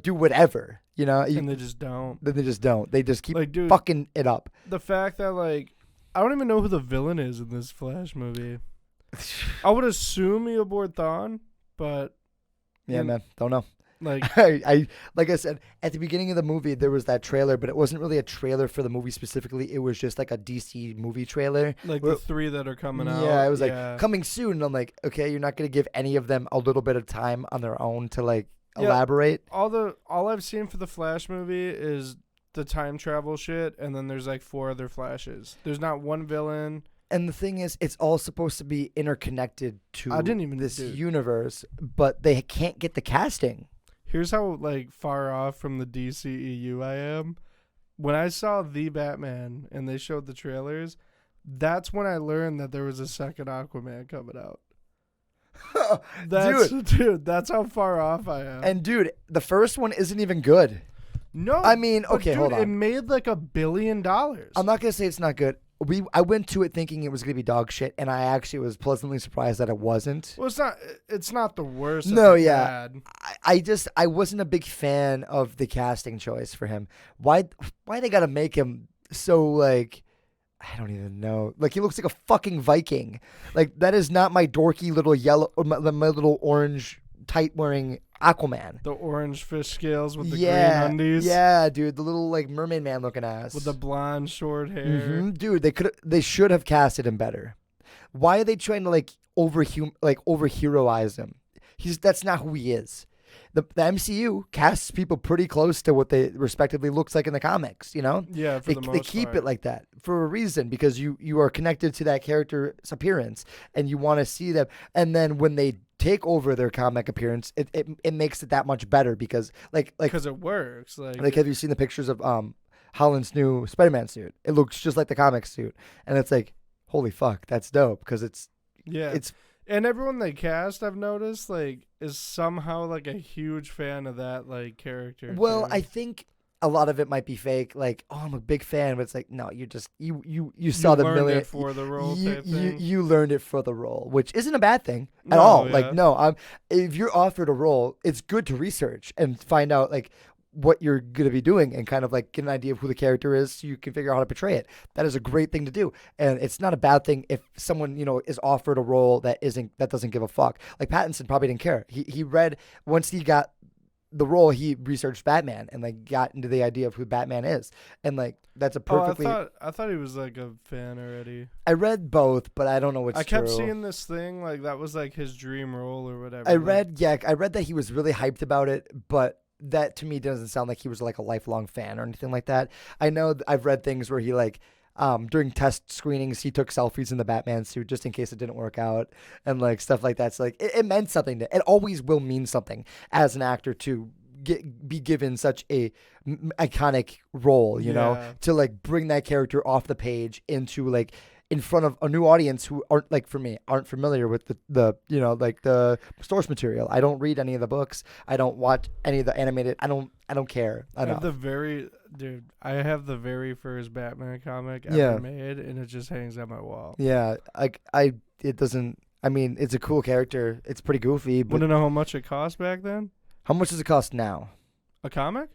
do whatever. And they just don't. Then they just don't. They just keep like, dude, fucking it up. The fact that like I don't even know who the villain is in this Flash movie. I would assume Eobard Thawne, but yeah, man, don't know. Like I like I said at the beginning of the movie, there was that trailer, but it wasn't really a trailer for the movie specifically. It was just like a DC movie trailer. Like the 3 that are coming out. Yeah, it was like coming soon. And I'm like, okay, you're not gonna give any of them a little bit of time on their own to like elaborate. All I've seen for the Flash movie is the time travel shit, and then there's like 4 other Flashes. There's not one villain. And the thing is, it's all supposed to be interconnected to this dude. universe, but they can't get the casting. Here's how like far off from the DCEU I am. When I saw The Batman and they showed the trailers, that's when I learned that there was a second Aquaman coming out. Dude, that's how far off I am. And dude, the first one isn't even good. No, I mean, okay, dude, hold on. It made like $1 billion. I'm not gonna say it's not good. I went to it thinking it was gonna be dog shit, and I actually was pleasantly surprised that it wasn't. Well, it's not the worst. No, yeah. I wasn't a big fan of the casting choice for him. Why they gotta make him so like, I don't even know. Like, he looks like a fucking Viking. Like, that is not my dorky little yellow, or my little orange tight wearing Aquaman. The orange fish scales with the green undies. Yeah, dude, the little like mermaid man looking ass with the blonde short hair. Dude, they should have casted him better. Why are they trying to like over-heroize him? That's not who he is. The MCU casts people pretty close to what they respectively looks like in the comics, you know? Yeah, they keep it like that for a reason, because you are connected to that character's appearance and you want to see them. And then when they take over their comic appearance, it makes it that much better because because it works. Like, have you seen the pictures of Holland's new Spider-Man suit? It looks just like the comic suit, and it's like, holy fuck, that's dope, because it's. And everyone they cast, I've noticed, like, is somehow like a huge fan of that like character. Well, too. I think a lot of it might be fake. Like, oh, I'm a big fan, but it's like, no, you saw the million it for the role. You learned it for the role, which isn't a bad thing at all. Yeah. Like, no, if you're offered a role, it's good to research and find out like what you're going to be doing and kind of like get an idea of who the character is so you can figure out how to portray it. That is a great thing to do. And it's not a bad thing if someone, is offered a role that doesn't give a fuck. Like Pattinson probably didn't care. He read, once he got the role, he researched Batman and like got into the idea of who Batman is. And like, that's a perfectly... I thought he was like a fan already. I read both, but I don't know what's true. I kept seeing this thing like that was like his dream role or whatever. I read that he was really hyped about it, but that to me doesn't sound like he was like a lifelong fan or anything like that. I know I've read things where he like during test screenings he took selfies in the Batman suit just in case it didn't work out and like stuff like that. So like it meant something. It always will mean something as an actor to be given such a iconic role, you know, to like bring that character off the page into like in front of a new audience who aren't like, for me, aren't familiar with the like the source material. I don't read any of the books. I don't watch any of the animated. I don't care. I have the very first Batman comic ever made, and it just hangs on my wall. Yeah, it doesn't. I mean, it's a cool character. It's pretty goofy. But want to know how much it cost back then? How much does it cost now? A comic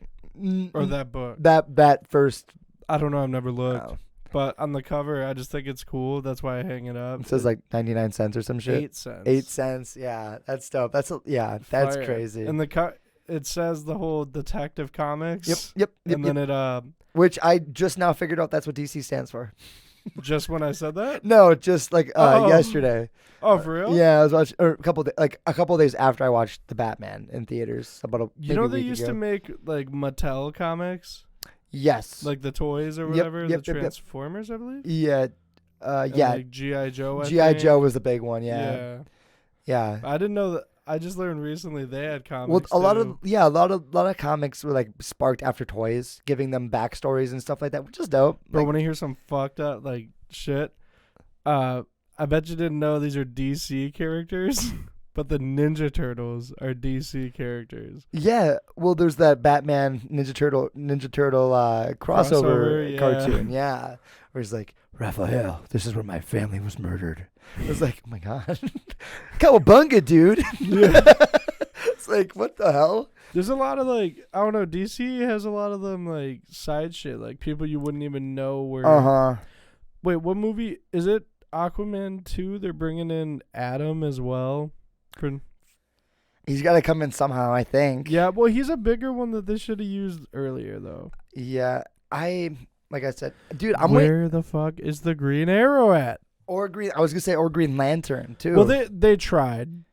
or that book? That first. I don't know. I've never looked. Oh. But on the cover, I just think it's cool. That's why I hang it up. It says like 99 cents or some shit. 8 cents. 8 cents. Yeah, that's dope. That's crazy. And it says the whole Detective Comics. Yep. And then it which I just now figured out that's what DC stands for. Just when I said that? No, just like yesterday. Oh, for real? Yeah, I was watching a couple of days after I watched the Batman in theaters. They used to make like Mattel comics. Yes. Like the toys or whatever, the Transformers, I believe? Yeah. Like G.I. Joe, G.I. Joe was the big one, yeah. I didn't know that. I just learned recently they had comics. Well, a lot of comics were like sparked after toys, giving them backstories and stuff like that, which is dope. But when I hear some fucked up like shit, I bet you didn't know these are DC characters. But the Ninja Turtles are DC characters. Yeah, well, there's that Batman Ninja Turtle crossover cartoon. Yeah, where he's like, Raphael, this is where my family was murdered. I was like, oh my god, cowabunga, dude. Yeah. It's like, what the hell? There's a lot of like, I don't know. DC has a lot of them like side shit, like people you wouldn't even know where. Wait, what movie is it? Aquaman 2. They're bringing in Adam as well. He's got to come in somehow, I think. Yeah, well, he's a bigger one that they should have used earlier, though. Yeah, like I said, dude, where the fuck is the Green Arrow at? I was gonna say Green Lantern too. Well, they tried,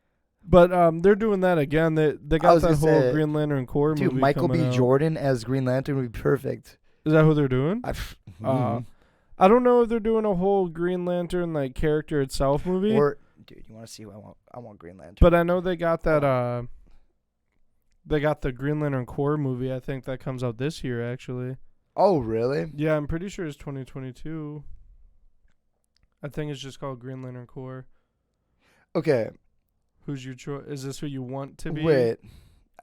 but they're doing that again. They got that whole Green Lantern Corps movie. Dude, Michael B. Jordan as Green Lantern would be perfect. Is that who they're doing? Mhm. I don't know if they're doing a whole Green Lantern like character itself movie. Or, dude, you want to see what I want? I want Green Lantern. But I know they got that. They got the Green Lantern Corps movie. I think that comes out this year, actually. Oh, really? Yeah, I'm pretty sure it's 2022. I think it's just called Green Lantern Corps. Okay. Who's your choice? Is this who you want to be? Wait.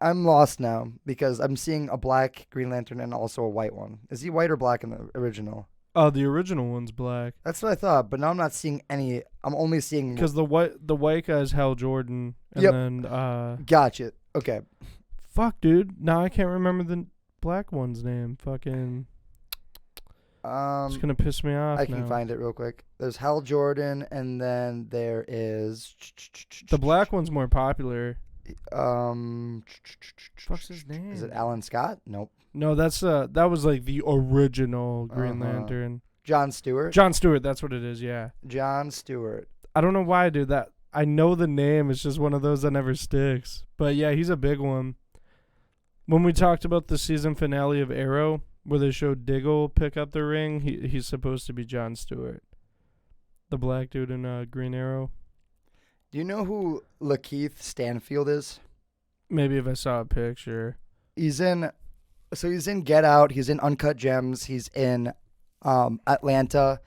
I'm lost now because I'm seeing a black Green Lantern and also a white one. Is he white or black in the original? Oh, the original one's black. That's what I thought, but now I'm not seeing any. I'm only seeing. Because the white guy's Hal Jordan. And Yep. then, Gotcha. Okay. fuck, dude. Now I can't remember the black one's name. Fucking. It's going to piss me off I now. can find it real quick. There's Hal Jordan, and then there is. The black one's more popular. What's his name? Is it Alan Scott? Nope. No, that was like the original Green Lantern. Jon Stewart. Jon Stewart, that's what it is, yeah. Jon Stewart. I don't know why I do that. I know the name, it's just one of those that never sticks. But yeah, he's a big one. When we talked about the season finale of Arrow, where they showed Diggle pick up the ring, he's supposed to be Jon Stewart. The black dude in Green Arrow. Do you know who Lakeith Stanfield is? Maybe if I saw a picture. He's in Get Out. He's in Uncut Gems. He's in Atlanta.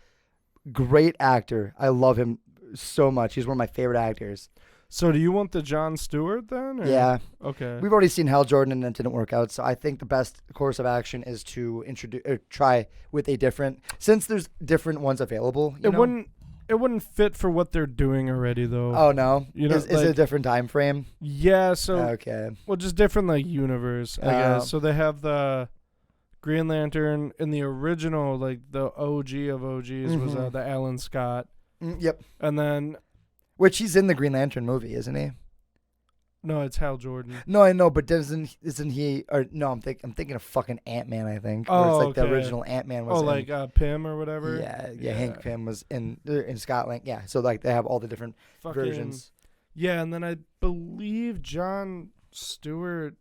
Great actor. I love him so much. He's one of my favorite actors. So do you want the Jon Stewart then? Or? Yeah. Okay. We've already seen Hal Jordan and it didn't work out. So I think the best course of action is to try with a different, since there's different ones available. It wouldn't fit for what they're doing already, though. Oh no! You know, is it a different time frame? Yeah. So okay. Well, just different like universe, I guess. So they have the Green Lantern in the original, like the OG of OGs was the Alan Scott. Yep. And then, which he's in the Green Lantern movie, isn't he? No, it's Hal Jordan. No, I know, but isn't he? Or no, I'm thinking of fucking Ant-Man. I think. Oh, where it's like okay. the original Ant-Man was. Oh, like Pym or whatever. Yeah. Hank Pym was in Scotland. Yeah, so like they have all the different versions. Yeah, and then I believe Jon Stewart.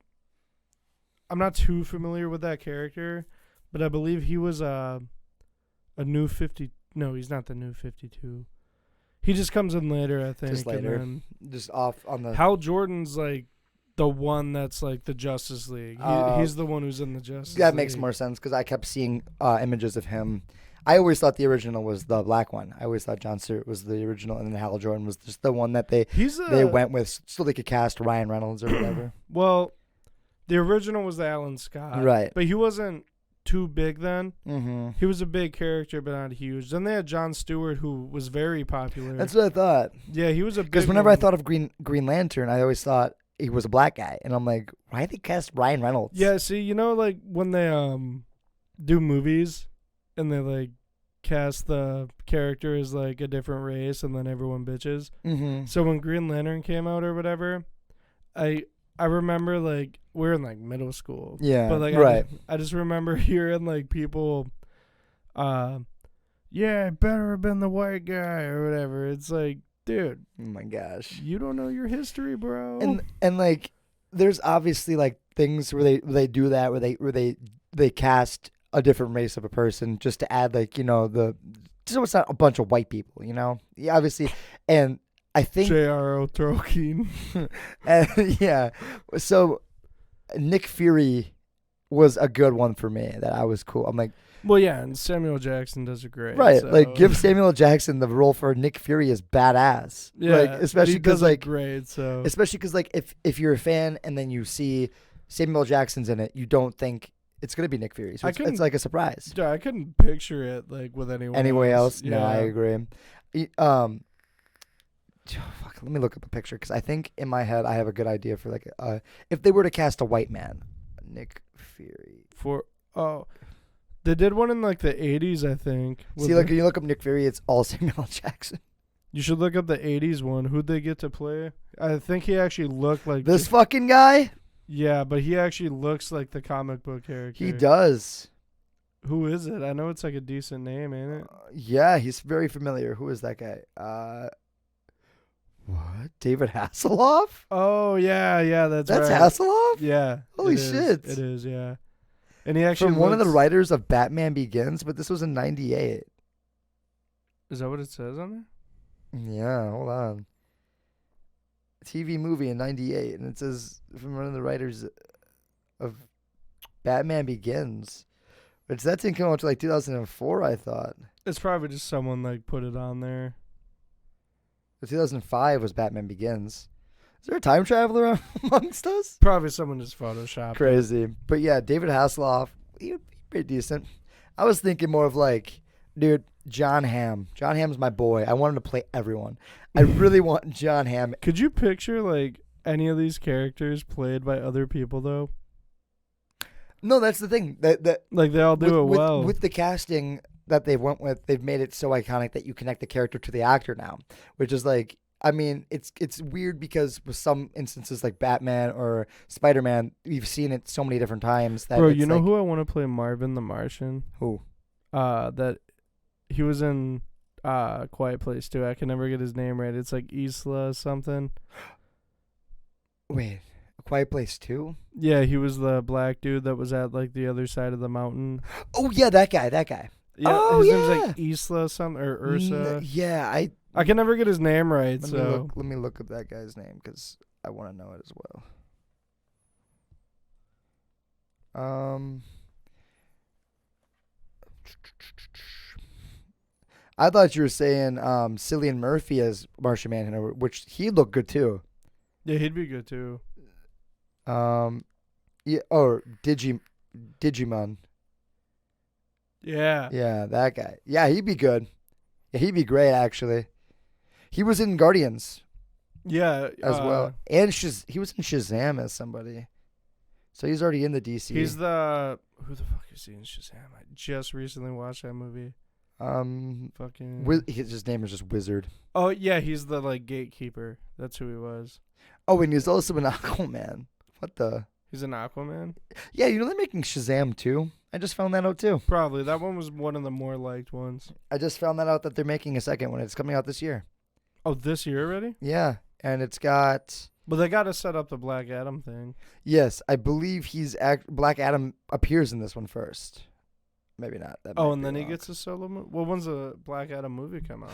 I'm not too familiar with that character, but I believe he was a new 50. No, he's not the new 52. He just comes in later, I think. Just later. And just off on the. Hal Jordan's like the one that's like the Justice League. He's the one who's in the Justice League. That makes more sense because I kept seeing images of him. I always thought the original was the black one. I always thought Jon Stewart was the original, and then Hal Jordan was just the one that they went with so they could cast Ryan Reynolds or whatever. Well, the original was the Alan Scott. Right. But he wasn't too big then. Mm-hmm. He was a big character, but not huge. Then they had Jon Stewart, who was very popular. That's what I thought. Yeah, he was a big Because whenever I thought of Green Lantern, I always thought he was a black guy, and I'm like, why did they cast Ryan Reynolds? Yeah, see, you know, like when they do movies and they like cast the character as like a different race, and then everyone bitches. Mm-hmm. So when Green Lantern came out or whatever, I remember like we were in like middle school. Yeah, but like right. I just remember hearing like people, yeah, it better have been the white guy or whatever. It's like, dude, oh my gosh, you don't know your history, bro. And like, there's obviously like things where they do that where they cast a different race of a person just to add like so it's not a bunch of white people, yeah, obviously, and I think J.R.O. Tolkien. yeah. So Nick Fury was a good one for me. That I was cool. I'm like, well, yeah, and Samuel Jackson does it great. Right, so. like give Samuel Jackson the role for Nick Fury is badass. Yeah, like, especially because like great. So especially because like if you're a fan and then you see Samuel Jackson's in it, you don't think it's gonna be Nick Fury. So it's like a surprise. Yeah, I couldn't picture it like with anyone else. Yeah. No, I agree. Fuck, let me look up a picture because I think in my head I have a good idea for like if they were to cast a white man, Nick Fury. They did one in like the 80s, I think. See, like when you look up Nick Fury, it's all Samuel Jackson. You should look up the 80s one. Who'd they get to play? I think he actually looked like this fucking guy. Yeah, but he actually looks like the comic book character. He does. Who is it? I know it's like a decent name, ain't it? Yeah, he's very familiar. Who is that guy? What? David Hasselhoff? Oh, yeah, that's right. That's Hasselhoff? Yeah. Holy shit. It is, yeah. And he actually from one of the writers of Batman Begins, but this was in '98. Is that what it says on there? Yeah, hold on. TV movie in '98, and it says from one of the writers of Batman Begins, which that didn't come out to like 2004. I thought It's probably just someone like put it on there. the 2005 was Batman Begins. Is there a time traveler amongst us? Probably someone just photoshopped. Crazy, but yeah, David Hasselhoff, he would be pretty decent. I was thinking more of like, dude, Jon Hamm. Jon Hamm's my boy. I want him to play everyone. I really want Jon Hamm. Could you picture like any of these characters played by other people though? No, that's the thing. That Like they all do it well. With the casting that they went with, they've made it so iconic that you connect the character to the actor now, which is like, I mean, it's weird because with some instances like Batman or Spider-Man, we've seen it so many different times that Bro, it's you know like, who I want to play Marvin the Martian? who? That he was in Quiet Place too. I can never get his name right. It's like Isla something. Wait, A Quiet Place 2? Yeah, he was the black dude that was at like the other side of the mountain. Oh yeah, that guy. Yeah, Oh, his yeah. name's like Isla something or Ursa. Yeah, I can never get his name right. let me look up that guy's name because I want to know it as well. I thought you were saying Cillian Murphy as Martian Manhunter, which he looked good too. Yeah, he'd be good too. Yeah, or Digimon. Yeah. Yeah, that guy. Yeah, he'd be good. Yeah, he'd be great actually. He was in Guardians Yeah. as well, and he was in Shazam as somebody. So he's already in the DC. He's the who the fuck is he in Shazam? I just recently watched that movie. Fucking. His name is just Wizard. Oh yeah, he's the like gatekeeper. That's who he was. Oh, and he's also in Aquaman. What the? He's an Aquaman. Yeah, you know they're making Shazam too. I just found that out too. Probably that one was one of the more liked ones. I just found that out that they're making a second one. It's coming out this year. Oh, this year already? Yeah, and it's got. But they got to set up the Black Adam thing. Yes, I believe Black Adam appears in this one first. Maybe not. That might Oh, and be then he wrong. gonna solo movie. Well, when's the Black Adam movie come out?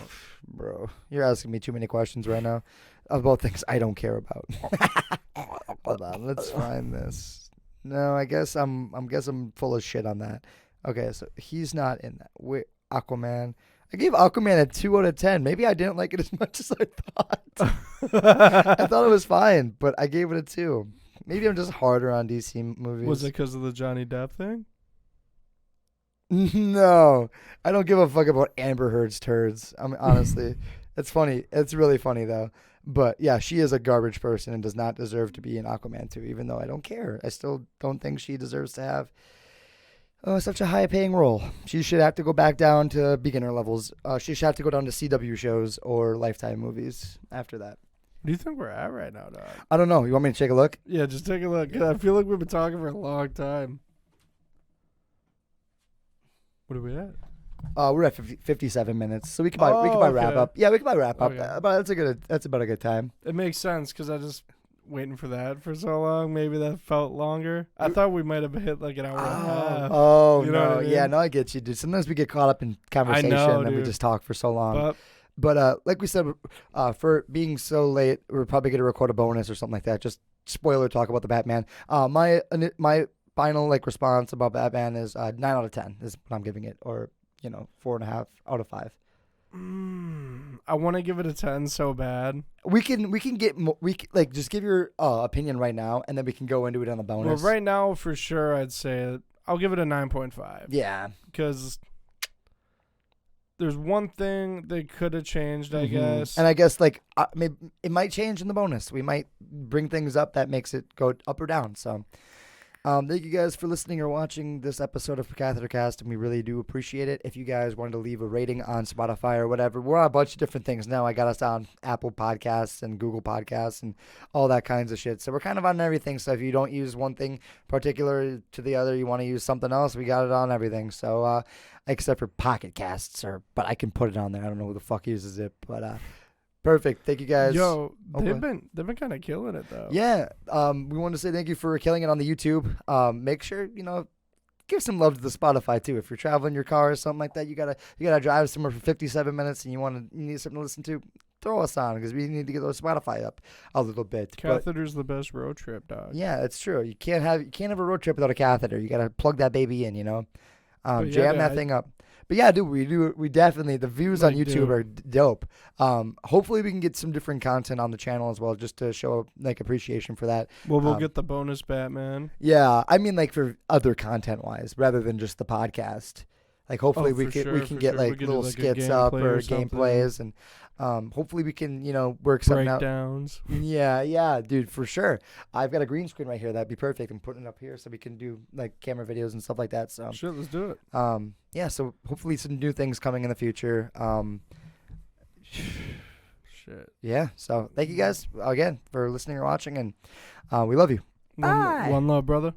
Bro, you're asking me too many questions right now about things I don't care about. Hold on, let's find this. No, I guess I'm full of shit on that. Okay, so he's not in that. Wait, Aquaman. I gave Aquaman a 2 out of 10. Maybe I didn't like it as much as I thought. I thought it was fine, but I gave it a 2. Maybe I'm just harder on DC movies. Was it because of the Johnny Depp thing? No, I don't give a fuck about Amber Heard's turds. I mean, honestly, it's funny. It's really funny though. But yeah, she is a garbage person and does not deserve to be in Aquaman 2, even though I don't care. I still don't think she deserves to have such a high-paying role. She should have to go back down to beginner levels. She should have to go down to CW shows or Lifetime movies after that. What do you think we're at right now, dog? I don't know. You want me to take a look? Yeah, just take a look. 'Cause I feel like we've been talking for a long time. What are we at? We're at 57 minutes, so we can probably wrap okay. up. Yeah, we can probably wrap up. Okay. But that's about a good time. It makes sense because I just waiting for that for so long. Maybe that felt longer. I thought we might have hit like an hour and a half. Oh, You know no. what I mean? Yeah, no, I get you, dude. Sometimes we get caught up in conversation and we dude. just talk for so long. But But like we said, for being so late, we're probably going to record a bonus or something like that. Just spoiler talk about the Batman. My final response about Batman is 9 out of 10 is what I'm giving it, or 4.5 out of 5. I want to give it a 10 so bad. We can get just give your opinion right now, and then we can go into it on the Well, bonus. right now for sure, I'd say I'll give it a 9.5. Yeah. Because there's one thing they could have changed, I guess. And I guess maybe it might change in the bonus. We might bring things up that makes it go up or down. So, thank you guys for listening or watching this episode of CatheterCast, and we really do appreciate it. If you guys wanted to leave a rating on Spotify or whatever, we're on a bunch of different things now. I got us on Apple Podcasts and Google Podcasts and all that kinds of shit. So we're kind of on everything. So if you don't use one thing particular to the other, you want to use something else, we got it on everything. So, except for Pocket Casts, but I can put it on there. I don't know who the fuck uses it, but perfect. Thank you guys. Yo, Okay. they've been kind of killing it though. Yeah. We want to say thank you for killing it on the YouTube. Make sure give some love to the Spotify too. If you're traveling your car or something like that, you gotta drive somewhere for 57 minutes and you need something to listen to. Throw us on because we need to get those Spotify up a little bit. Catheter's the best road trip, dog. Yeah, it's true. You can't have a road trip without a catheter. You gotta plug that baby in, jam that thing up. But yeah, dude, we definitely, the views on YouTube are dope. Hopefully we can get some different content on the channel as well, just to show like appreciation for that. Well, we'll get the bonus Batman. Yeah, I mean like for other content wise, rather than just the podcast. Like hopefully we can get like little skits up or gameplays and hopefully we can, work something out. Breakdowns. Yeah, dude, for sure. I've got a green screen right here. That'd be perfect. I'm putting it up here so we can do like camera videos and stuff like that. So shit, let's do it. Yeah, so hopefully some new things coming in the future. Shit. Yeah, so thank you guys again for listening or watching, and we love you. One love, brother.